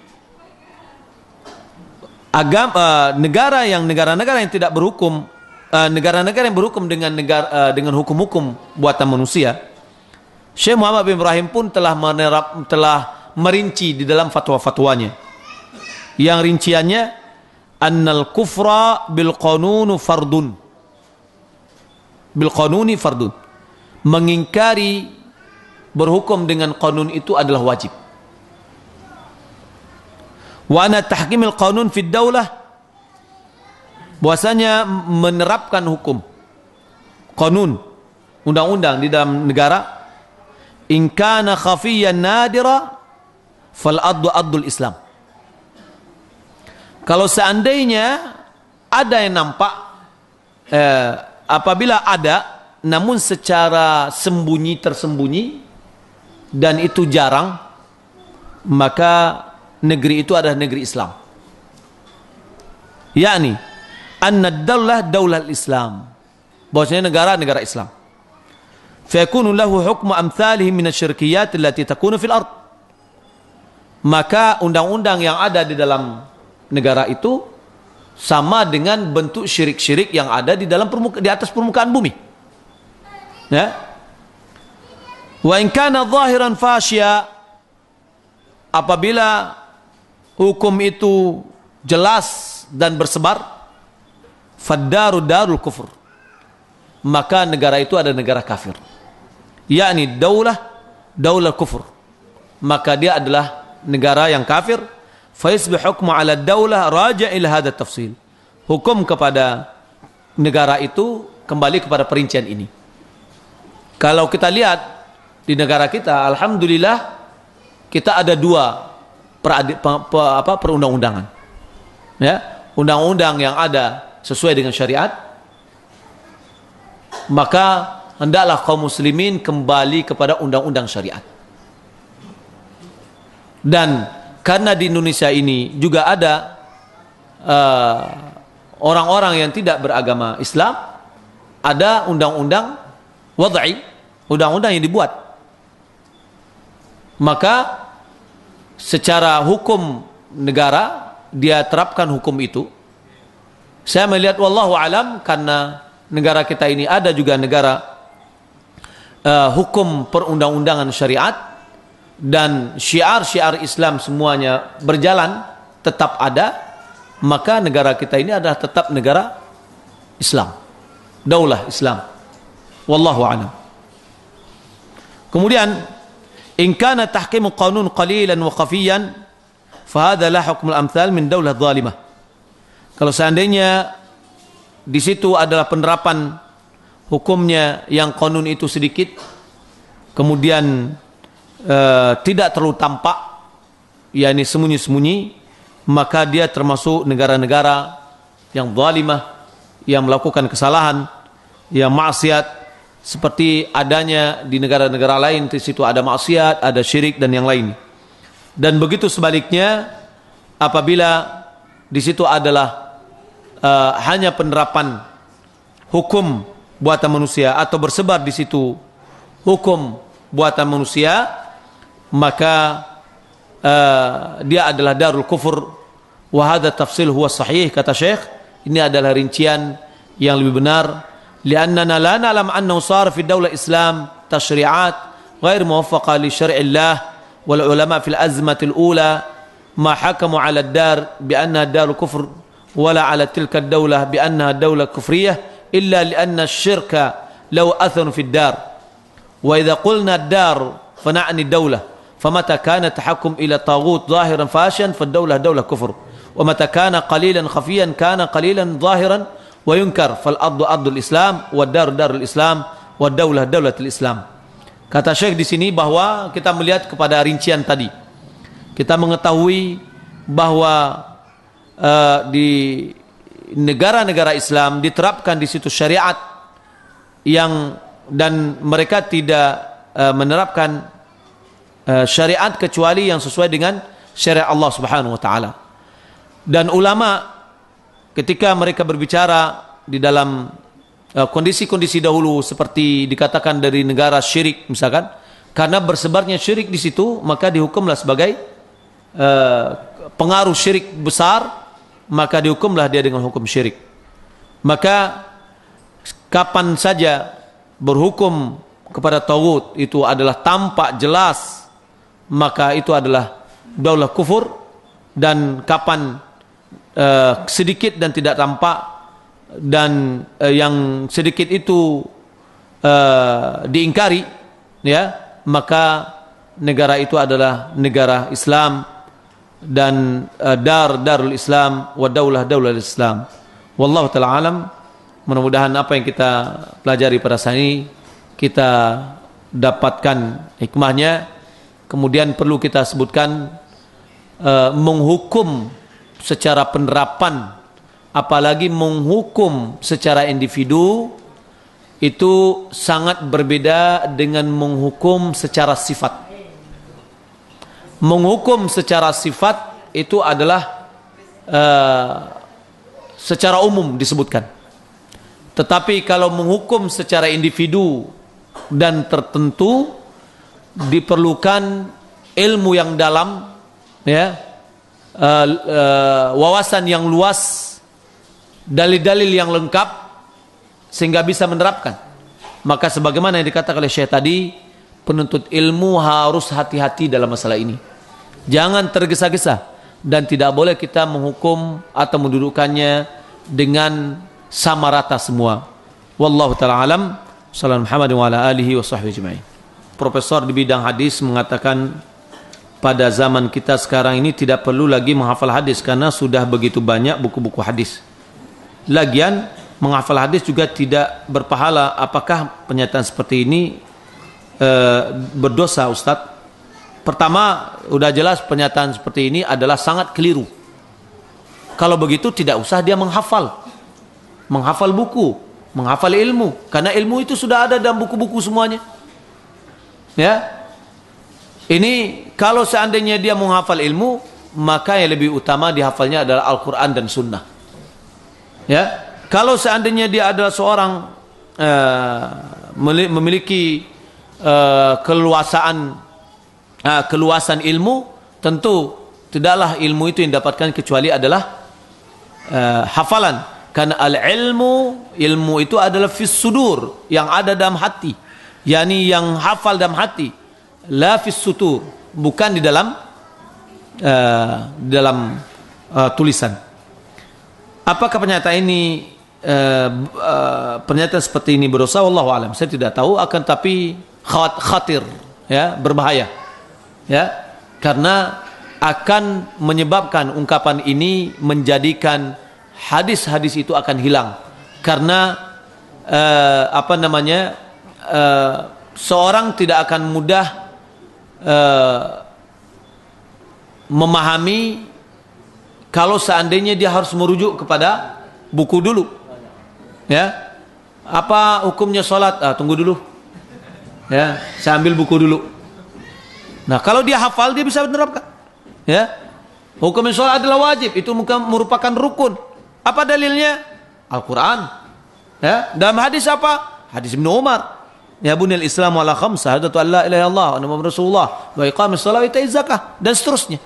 S1: Negara-negara yang tidak berhukum, negara-negara yang berhukum dengan hukum-hukum buatan manusia, Syekh Muhammad bin Ibrahim pun telah merinci di dalam fatwa-fatwanya, yang rinciannya annal kufra bil qanuni fardun, mengingkari berhukum dengan qanun itu adalah wajib. Wa ana tahkimil qanun fid daulah, bahwasanya menerapkan hukum qanun, undang-undang di dalam negara, in kana khafiyan nadira fal addu addul Islam. Kalau seandainya ada yang nampak, apabila ada namun secara sembunyi tersembunyi dan itu jarang, maka negeri itu adalah negeri Islam. Yakni anna ad-daulah daulah Islam, bahwasanya negara Islam. Fa yakunu lahu hukmu amthalihi min asy-syirkiyat allati takunu fil ard. Maka undang-undang yang ada di dalam negara itu sama dengan bentuk syirik-syirik yang ada di dalam di atas permukaan bumi. Ya. Wa in kana zahiran fasya, apabila hukum itu jelas dan bersebar, faddaru darul kufur, maka negara itu ada negara kafir. Yakni daulah kufur, maka dia adalah negara yang kafir. Fa yasbih hukmu ala daulah raja' ila hadha tafsil. Hukum kepada negara itu kembali kepada perincian ini. Kalau kita lihat di negara kita, alhamdulillah kita ada dua perundang-undangan. Ya, undang-undang yang ada sesuai dengan syariat, maka hendaklah kaum muslimin kembali kepada undang-undang syariat. Dan karena di Indonesia ini juga ada orang-orang yang tidak beragama Islam, ada undang-undang wad'i, undang-undang yang dibuat. Maka secara hukum negara dia terapkan hukum itu. Saya melihat wallahu alam, karena negara kita ini ada juga negara hukum perundang-undangan syariat, dan syiar-syiar Islam semuanya berjalan, tetap ada, maka negara kita ini adalah tetap negara Islam, daulah Islam. Wallahu a'lam. Kemudian, in kana tahkimu qanun qalilan wa khafiyan, fa hadha la hukmul amthal min daulah zalimah. Kalau seandainya di situ adalah penerapan hukumnya yang qanun itu sedikit, kemudian tidak terlalu tampak, yakni sembunyi-sembunyi, maka dia termasuk negara-negara yang zalimah, yang melakukan kesalahan, yang maksiat, seperti adanya di negara-negara lain. Di situ ada maksiat, ada syirik dan yang lain. Dan begitu sebaliknya, apabila di situ adalah hanya penerapan hukum buatan manusia, atau bersebar di situ hukum buatan manusia, maka dia adalah darul kufur. Wa hadha tafsil huwa sahih, kata Syekh, ini adalah rincian yang lebih benar. Liannana la na'lam annahu sar fi daulah Islam tashri'at ghair muwaffaqa li syar'i Allah, wal ulama fil azmati al-ula ma hakamu 'ala ad-dar bi annaha darul kufr wala 'ala tilka ad-daulah bi annaha daulah kufriyah illa li anna asy-syirka law athanu fi ad-dar. Wa idza qulna ad-dar fa na'ni ad-daulah, famata kana tahakkum ila taghut zahiran fashiyan fa ad-daulah daulah kufr, wa mata kana qalilan khafiyan kana qalilan zahiran wa yunkar fal addu addul Islam wa daru darul Islam wa daulah daulatul Islam. Kata Syekh di sini bahwa kita melihat kepada rincian tadi, kita mengetahui bahwa di negara-negara Islam diterapkan di situ syariat yang, dan mereka tidak menerapkan syariat kecuali yang sesuai dengan syariat Allah Subhanahu wa taala. Dan ulama ketika mereka berbicara di dalam kondisi-kondisi dahulu, seperti dikatakan dari negara syirik misalkan, karena bersebarnya syirik di situ, maka dihukumlah sebagai pengaruh syirik besar, maka dihukumlah dia dengan hukum syirik. Maka kapan saja berhukum kepada taghut itu adalah tampak jelas, maka itu adalah daulah kufur. Dan kapan sedikit dan tidak tampak, dan yang sedikit itu diingkari, ya, maka negara itu adalah negara Islam, dan darul Islam wa daulah Islam. Wallahu ta'ala alam. Mudah-mudahan apa yang kita pelajari pada saat ini kita dapatkan hikmahnya. Kemudian perlu kita sebutkan menghukum secara penerapan, apalagi menghukum secara individu, itu sangat berbeda dengan menghukum secara sifat. Menghukum secara sifat itu adalah secara umum disebutkan. Tetapi kalau menghukum secara individu dan tertentu, diperlukan ilmu yang dalam, ya, wawasan yang luas, dalil-dalil yang lengkap, sehingga bisa menerapkan. Maka sebagaimana yang dikatakan oleh Syekh tadi, penuntut ilmu harus hati-hati dalam masalah ini. Jangan tergesa-gesa, dan tidak boleh kita menghukum atau mendudukannya dengan sama rata semua. Wallahu ta'ala alam. Sallallahu Muhammad wa ala alihi wa sahbihi ajma'in. Profesor di bidang hadis mengatakan pada zaman kita sekarang ini tidak perlu lagi menghafal hadis karena sudah begitu banyak buku-buku hadis. Lagian menghafal hadis juga tidak berpahala. Apakah pernyataan seperti ini berdosa, Ustadz? Pertama, udah jelas pernyataan seperti ini adalah sangat keliru. Kalau begitu tidak usah dia menghafal buku, menghafal ilmu, karena ilmu itu sudah ada dalam buku-buku semuanya. Ya, ini kalau seandainya dia menghafal ilmu, maka yang lebih utama dihafalnya adalah Al-Quran dan Sunnah. Ya, kalau seandainya dia adalah seorang memiliki keluasan ilmu, tentu tidaklah ilmu itu yang dapatkan kecuali adalah hafalan. Karena ilmu itu adalah fis sudur, yang ada dalam hati, yakni yang hafal dalam hati, la fis sutur, bukan di dalam tulisan. Apakah pernyataan ini pernyataan seperti ini berdosa? Wallahu alam, saya tidak tahu, akan tapi khatir, ya, berbahaya, ya, karena akan menyebabkan ungkapan ini menjadikan hadis-hadis itu akan hilang. Karena seorang tidak akan mudah memahami kalau seandainya dia harus merujuk kepada buku dulu. Ya, apa hukumnya sholat? Tunggu dulu, ya, saya ambil buku dulu. Nah, kalau dia hafal, dia bisa menerapkan. Ya, hukumnya sholat adalah wajib, itu merupakan rukun. Apa dalilnya? Al-Quran. Ya, dalam hadis apa? Hadis Ibnu Umar. Ya bunil Islamu ala khamsah, syahadatu an la ilaha illallah wa anna Muhammadar Rasulullah wa iqamis shalah wa ita'iz zakah, dan seterusnya.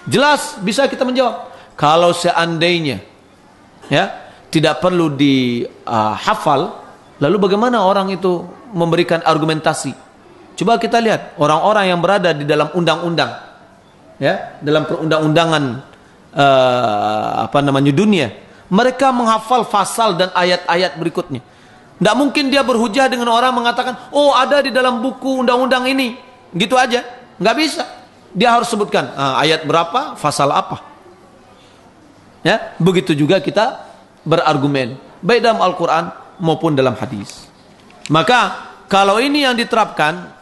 S1: Jelas bisa kita menjawab. Kalau seandainya, ya, tidak perlu dihafal, lalu bagaimana orang itu memberikan argumentasi? Coba kita lihat orang-orang yang berada di dalam undang-undang, ya, dalam perundang-undangan dunia, mereka menghafal pasal dan ayat-ayat berikutnya. Tidak mungkin dia berhujah dengan orang mengatakan, oh ada di dalam buku undang-undang ini, gitu aja. Nggak bisa. Dia harus sebutkan ayat berapa, pasal apa. Ya, begitu juga kita berargumen, baik dalam Al-Quran maupun dalam hadis. Maka kalau ini yang diterapkan,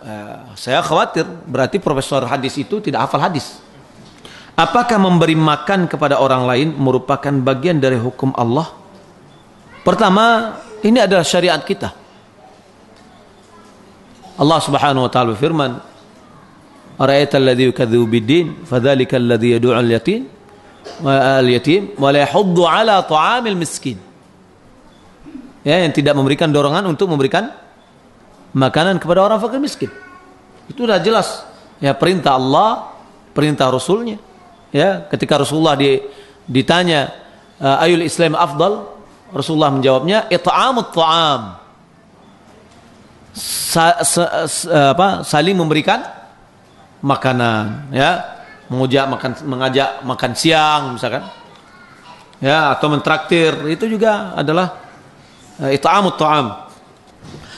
S1: saya khawatir berarti profesor hadis itu tidak hafal hadis. Apakah memberi makan kepada orang lain merupakan bagian dari hukum Allah? Pertama, ini adalah syariat kita. Allah Subhanahu wa taala berfirman, "Ara'aita alladhi yukadzibu bid-din, fadzalika alladhi yad'u al-yatim wa la yahuddu 'ala ta'amil miskin." Ya, yang tidak memberikan dorongan untuk memberikan makanan kepada orang fakir miskin. Itu sudah jelas. Ya, perintah Allah, perintah Rasulnya. Ya, ketika Rasulullah ditanya ayul Islam afdal, Rasulullah menjawabnya it'amut ta'am. Saling memberikan makanan, ya, mengajak makan siang misalkan, ya, atau mentraktir, itu juga adalah it'amut ta'am.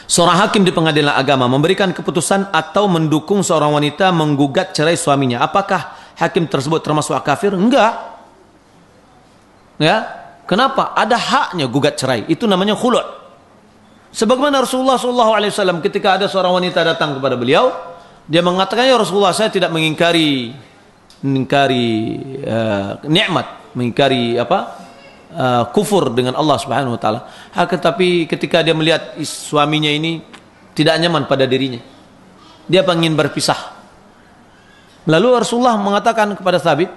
S1: Seorang hakim di pengadilan agama memberikan keputusan atau mendukung seorang wanita menggugat cerai suaminya. Apakah hakim tersebut termasuk kafir? Enggak. Ya, kenapa? Ada haknya gugat cerai. Itu namanya khulu'. Sebagaimana Rasulullah SAW ketika ada seorang wanita datang kepada beliau, dia mengatakan, ya Rasulullah, saya tidak mengingkari nikmat, mengingkari kufur dengan Allah Subhanahu wa taala. Tetapi ketika dia melihat suaminya ini tidak nyaman pada dirinya, dia ingin berpisah. Lalu Rasulullah mengatakan kepada Thabit,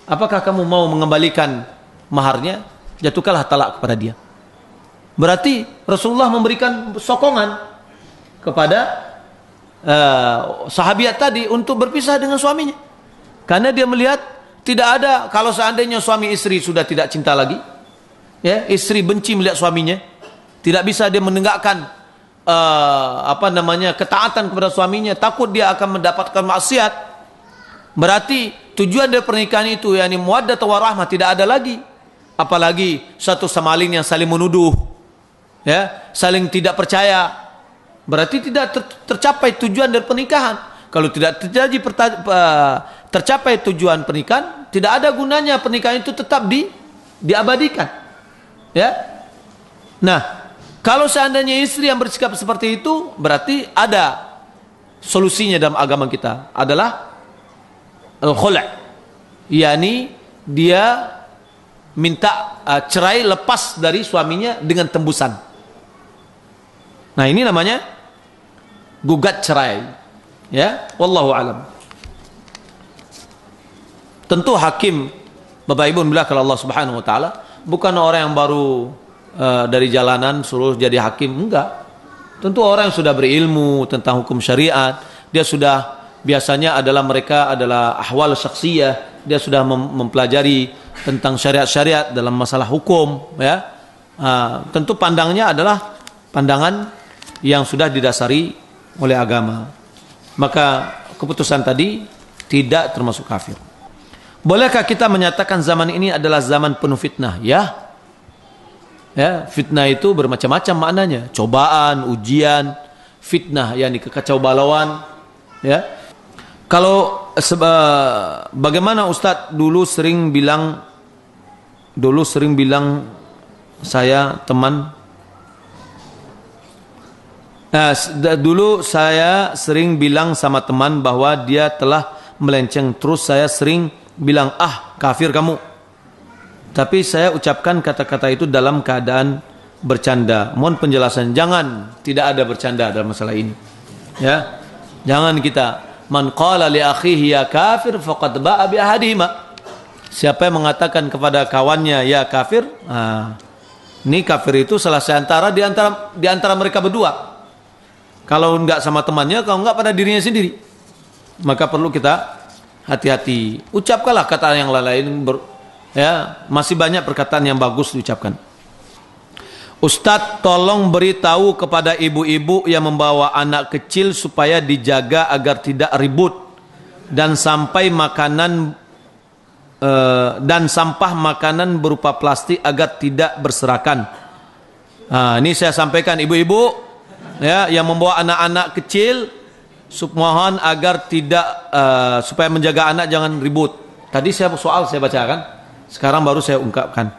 S1: apakah kamu mau mengembalikan maharnya? Jatuhkanlah talak kepada dia. Berarti Rasulullah memberikan sokongan kepada sahabiat tadi untuk berpisah dengan suaminya. Karena dia melihat tidak ada, kalau seandainya suami istri sudah tidak cinta lagi, ya, istri benci melihat suaminya, tidak bisa dia menegakkan ketaatan kepada suaminya, takut dia akan mendapatkan maksiat. Berarti tujuan dari pernikahan itu, yakni mawaddah wa rahmah, tidak ada lagi. Apalagi satu sama lain yang saling menuduh, ya, saling tidak percaya. Berarti tidak tercapai tujuan dari pernikahan. Kalau tidak tercapai tujuan pernikahan, tidak ada gunanya pernikahan itu tetap diabadikan. Ya. Nah, kalau seandainya istri yang bersikap seperti itu, berarti ada solusinya dalam agama kita, adalah al-khula', yakni dia minta cerai, lepas dari suaminya dengan tembusan. Nah, ini namanya gugat cerai. Ya, wallahu alam. Tentu hakim, Bapak Ibu bilang Allah Subhanahu wa taala bukan orang yang baru dari jalanan suruh jadi hakim, enggak. Tentu orang yang sudah berilmu tentang hukum syariat, dia sudah biasanya mereka adalah ahwal syakhsiyah, dia sudah mempelajari tentang syariat-syariat dalam masalah hukum, ya. Tentu pandangnya adalah pandangan yang sudah didasari oleh agama. Maka keputusan tadi tidak termasuk kafir. Bolehkah kita menyatakan zaman ini adalah zaman penuh fitnah? Ya. Ya, fitnah itu bermacam-macam maknanya. Cobaan, ujian, fitnah, yakni kekacaubalauan, ya. Kalau bagaimana Ustadz dulu sering bilang saya teman. Dulu saya sering bilang sama teman bahwa dia telah melenceng. Terus saya sering bilang, kafir kamu. Tapi saya ucapkan kata-kata itu dalam keadaan bercanda. Mohon penjelasan. Jangan, tidak ada bercanda dalam masalah ini. Ya, jangan kita. Man qala li akhihi ya kafir faqad ba'a bi ahadihima. Siapa yang mengatakan kepada kawannya ya kafir, ini kafir itu salah seantara di antara mereka berdua. Kalau enggak sama temannya, kalau enggak pada dirinya sendiri. Maka perlu kita hati-hati. Ucapkanlah kata yang lain, ya, masih banyak perkataan yang bagus diucapkan. Ustadz, tolong beritahu kepada ibu-ibu yang membawa anak kecil supaya dijaga agar tidak ribut dan sampah makanan berupa plastik agar tidak berserakan. Ini saya sampaikan ibu-ibu, ya, yang membawa anak-anak kecil, mohon agar tidak supaya menjaga anak jangan ribut. Tadi saya bacakan, sekarang baru saya ungkapkan.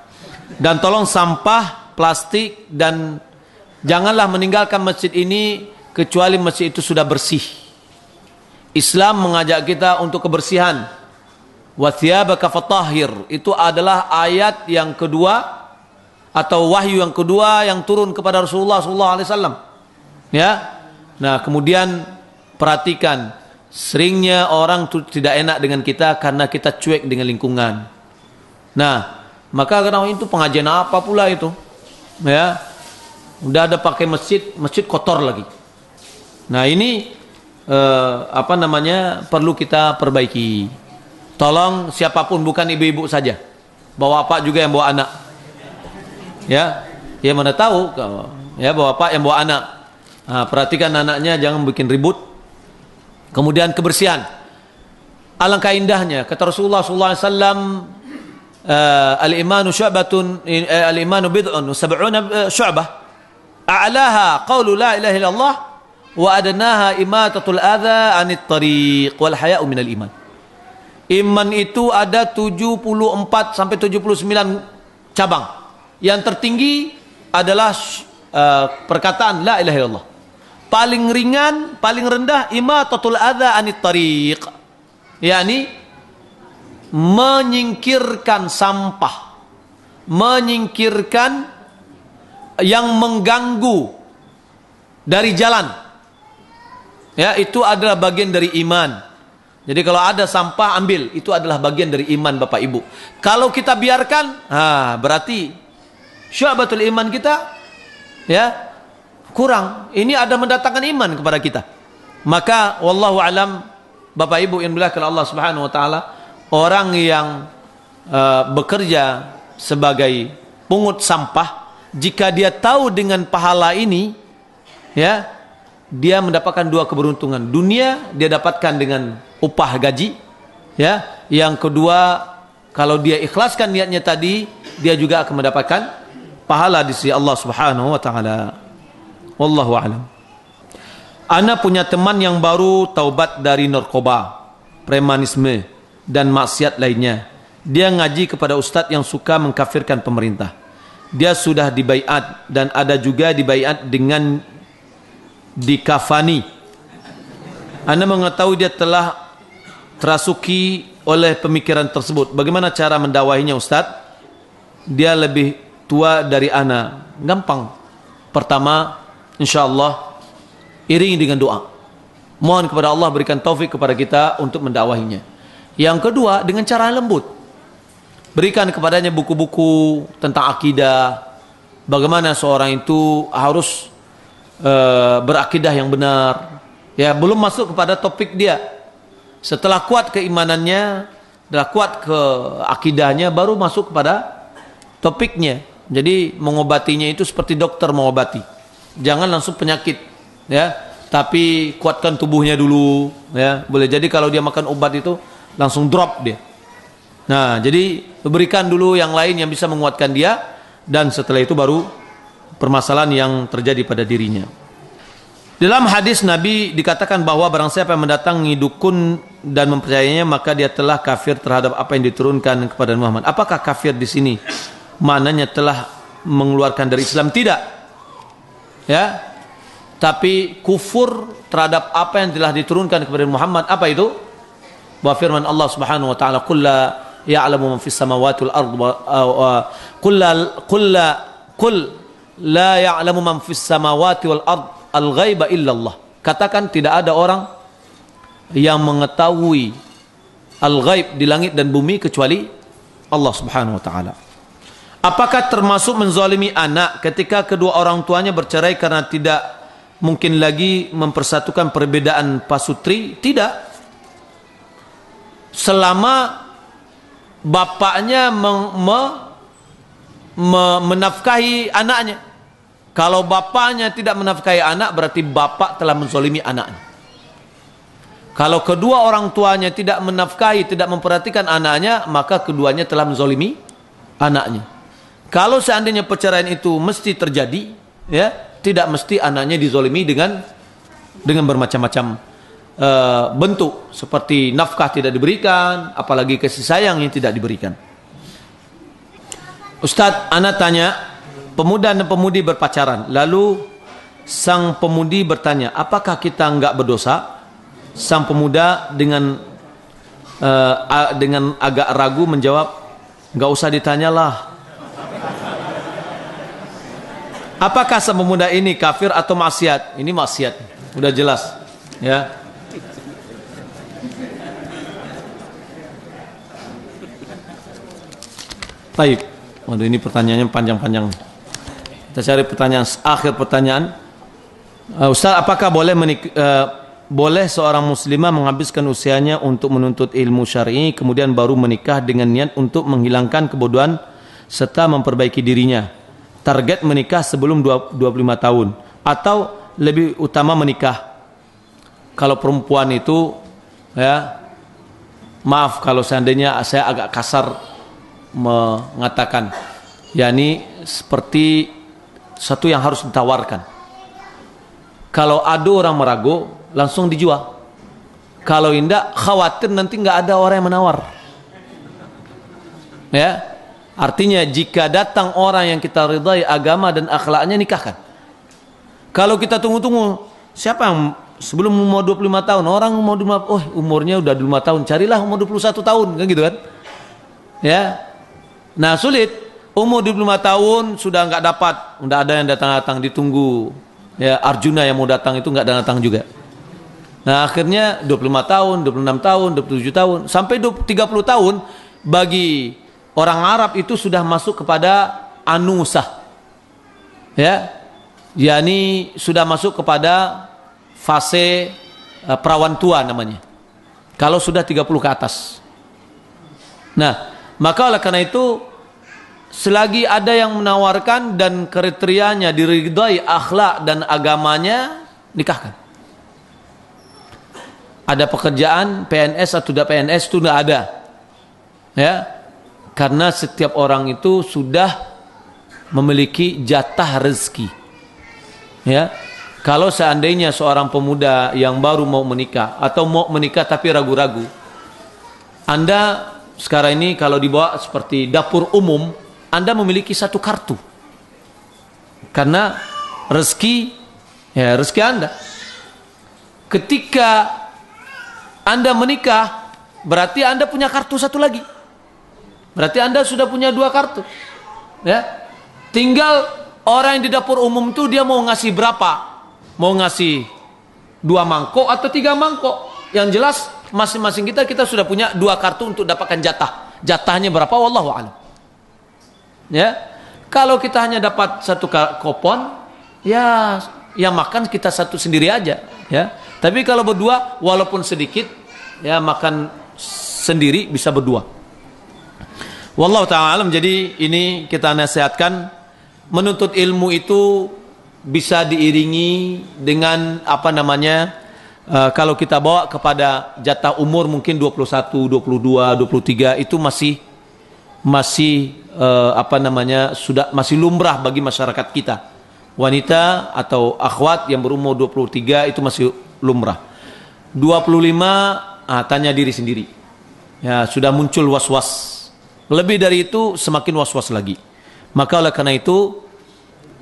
S1: Dan tolong sampah plastik dan janganlah meninggalkan masjid ini kecuali masjid itu sudah bersih. Islam mengajak kita untuk kebersihan. Wa thiyabaka fatahhir, itu adalah ayat yang kedua atau wahyu yang kedua yang turun kepada Rasulullah SAW. Ya. Nah, kemudian perhatikan, seringnya orang tidak enak dengan kita karena kita cuek dengan lingkungan. Nah, maka karena itu pengajian apa pula itu? Ya. Udah ada pakai masjid kotor lagi. Nah, ini perlu kita perbaiki. Tolong siapapun, bukan ibu-ibu saja. Bawa bapak juga yang bawa anak. Ya. Ya, mana tahu ya, bawa bapak yang bawa anak. Perhatikan anaknya, jangan bikin ribut. Kemudian kebersihan. Alangkah indahnya kata Rasulullah SAW, al-imanu syu'batun, al-imanu bid'un wa sab'una syu'bah, a'laha qawlu la ilaha illallah wa adnaha imatatul adha 'anit tariq wal haya'u minal iman. Iman itu ada 74 sampai 79 cabang. Yang tertinggi adalah perkataan la ilaha illallah. Paling ringan, paling rendah imatatul adza anit tariq, yakni menyingkirkan sampah, menyingkirkan yang mengganggu dari jalan. Ya, itu adalah bagian dari iman. Jadi kalau ada sampah ambil, itu adalah bagian dari iman Bapak Ibu. Kalau kita biarkan, berarti syu'batul iman kita ya kurang. Ini ada mendatangkan iman kepada kita. Maka wallahu alam, Bapak Ibu yang dimuliakan Allah Subhanahu wa taala, orang yang bekerja sebagai pungut sampah, jika dia tahu dengan pahala ini, ya, dia mendapatkan dua keberuntungan. Dunia dia dapatkan dengan upah gaji, ya. Yang kedua, kalau dia ikhlaskan niatnya tadi, dia juga akan mendapatkan pahala di sisi Allah Subhanahu wa taala. Wallahu a'lam. Ana punya teman yang baru taubat dari narkoba, premanisme dan maksiat lainnya. Dia ngaji kepada ustadz yang suka mengkafirkan pemerintah. Dia sudah dibaiat dan ada juga dibaiat dengan dikafani. Ana mengetahui dia telah terasuki oleh pemikiran tersebut. Bagaimana cara mendakwahinya ustadz? Dia lebih tua dari ana. Gampang. Pertama, insyaallah iringi dengan doa. Mohon kepada Allah berikan taufik kepada kita untuk mendakwahinya. Yang kedua, dengan cara lembut. Berikan kepadanya buku-buku tentang akidah. Bagaimana seorang itu harus berakidah yang benar. Ya, belum masuk kepada topik dia. Setelah kuat keimanannya, setelah kuat ke akidahnya, baru masuk kepada topiknya. Jadi mengobatinya itu seperti dokter mengobati. Jangan langsung penyakit, ya. Tapi kuatkan tubuhnya dulu, ya. Boleh jadi kalau dia makan obat itu langsung drop dia. Nah, jadi berikan dulu yang lain yang bisa menguatkan dia, dan setelah itu baru permasalahan yang terjadi pada dirinya. Dalam hadis Nabi dikatakan bahwa barang siapa yang mendatangi dukun dan mempercayainya, maka dia telah kafir terhadap apa yang diturunkan kepada Muhammad. Apakah kafir di sini maknanya telah mengeluarkan dari Islam? Tidak. Ya, tapi kufur terhadap apa yang telah diturunkan kepada Muhammad. Apa itu? Bahwa firman Allah Subhanahu wa taala, "Qul la ya'lamu man fis samawati wal ard qul la ya'lamu man fis samawati wal ard al-ghaiba illa Allah." Katakan tidak ada orang yang mengetahui al-ghaib di langit dan bumi kecuali Allah Subhanahu wa taala. Apakah termasuk menzalimi anak ketika kedua orang tuanya bercerai karena tidak mungkin lagi mempersatukan perbedaan pasutri? Tidak. Selama bapaknya menafkahi anaknya. Kalau bapaknya tidak menafkahi anak, berarti bapak telah menzalimi anaknya. Kalau kedua orang tuanya tidak menafkahi, tidak memperhatikan anaknya, maka keduanya telah menzalimi anaknya. Kalau seandainya perceraian itu mesti terjadi, ya, tidak mesti anaknya dizolimi dengan bermacam-macam bentuk, seperti nafkah tidak diberikan, apalagi kasih sayang yang tidak diberikan. Ustadz, ana tanya, pemuda dan pemudi berpacaran, lalu sang pemudi bertanya, apakah kita enggak berdosa? Sang pemuda dengan agak ragu menjawab, enggak usah ditanyalah. Apakah sang pemuda ini kafir atau maksiat? Ini maksiat, udah jelas, ya. Baik, waduh ini pertanyaannya panjang-panjang. Kita cari pertanyaan, akhir pertanyaan. Ustaz, apakah boleh seorang muslimah menghabiskan usianya untuk menuntut ilmu syar'i, kemudian baru menikah dengan niat untuk menghilangkan kebodohan serta memperbaiki dirinya? Target menikah sebelum 25 tahun atau lebih utama menikah. Kalau perempuan itu, ya, maaf kalau seandainya saya agak kasar mengatakan, yakni seperti satu yang harus ditawarkan. Kalau ada orang meragu, langsung dijual. Kalau tidak, khawatir nanti nggak ada orang yang menawar. Ya, artinya jika datang orang yang kita ridai agama dan akhlaknya, nikahkan. Kalau kita tunggu-tunggu, siapa yang sebelum umur 25 tahun, orang umur 25, oh umurnya udah 5 tahun, carilah umur 21 tahun, kan gitu kan? Ya. Nah, sulit. Umur 25 tahun sudah nggak dapat, udah ada yang datang-datang ditunggu. Ya, Arjuna yang mau datang itu nggak datang juga. Nah, akhirnya 25 tahun, 26 tahun, 27 tahun, sampai 30 tahun bagi orang Arab itu sudah masuk kepada anusah. Ya. yakni sudah masuk kepada fase perawan tua namanya. Kalau sudah 30 ke atas. Nah, maka oleh karena itu selagi ada yang menawarkan dan kriterianya diridhai akhlak dan agamanya, nikahkan. Ada pekerjaan PNS atau tidak PNS itu tidak ada. Ya. Karena setiap orang itu sudah memiliki jatah rezeki. Ya, kalau seandainya seorang pemuda yang baru mau menikah atau mau menikah tapi ragu-ragu, Anda sekarang ini kalau dibawa seperti dapur umum, Anda memiliki satu kartu, karena rezeki, ya rezeki Anda. Ketika Anda menikah, berarti Anda punya kartu satu lagi. Berarti Anda sudah punya 2 kartu. Ya, tinggal orang yang di dapur umum itu dia mau ngasih berapa? Mau ngasih 2 mangkok atau 3 mangkok? Yang jelas masing-masing kita sudah punya 2 kartu untuk dapatkan jatah. Jatahnya berapa? Wallahu a'lam. Ya, kalau kita hanya dapat 1 kupon, ya yang makan kita satu sendiri aja. Ya, tapi kalau berdua, walaupun sedikit, ya makan sendiri bisa berdua. Wallahu ta'ala alam. Jadi ini kita nasihatkan. Menuntut ilmu itu bisa diiringi dengan apa namanya, kalau kita bawa kepada jatah umur mungkin 21, 22, 23 itu masih apa namanya, sudah masih lumrah bagi masyarakat kita. Wanita atau akhwat yang berumur 23 itu masih lumrah. 25 tanya diri sendiri. Ya, sudah muncul was-was. Lebih dari itu semakin was-was lagi. Maka oleh karena itu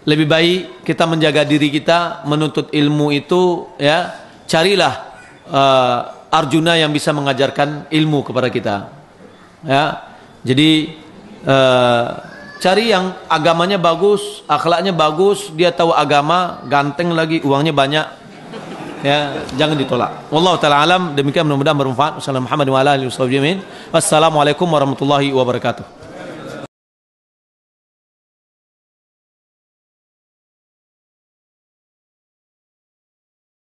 S1: lebih baik kita menjaga diri kita, menuntut ilmu itu, ya carilah Arjuna yang bisa mengajarkan ilmu kepada kita. Ya, jadi cari yang agamanya bagus, akhlaknya bagus, dia tahu agama, ganteng lagi, uangnya banyak. Ya, jangan ditolak. Wallahu taala alam. Demikian mudah-mudahan bermanfaat. Wassalamualaikum warahmatullahi wabarakatuh.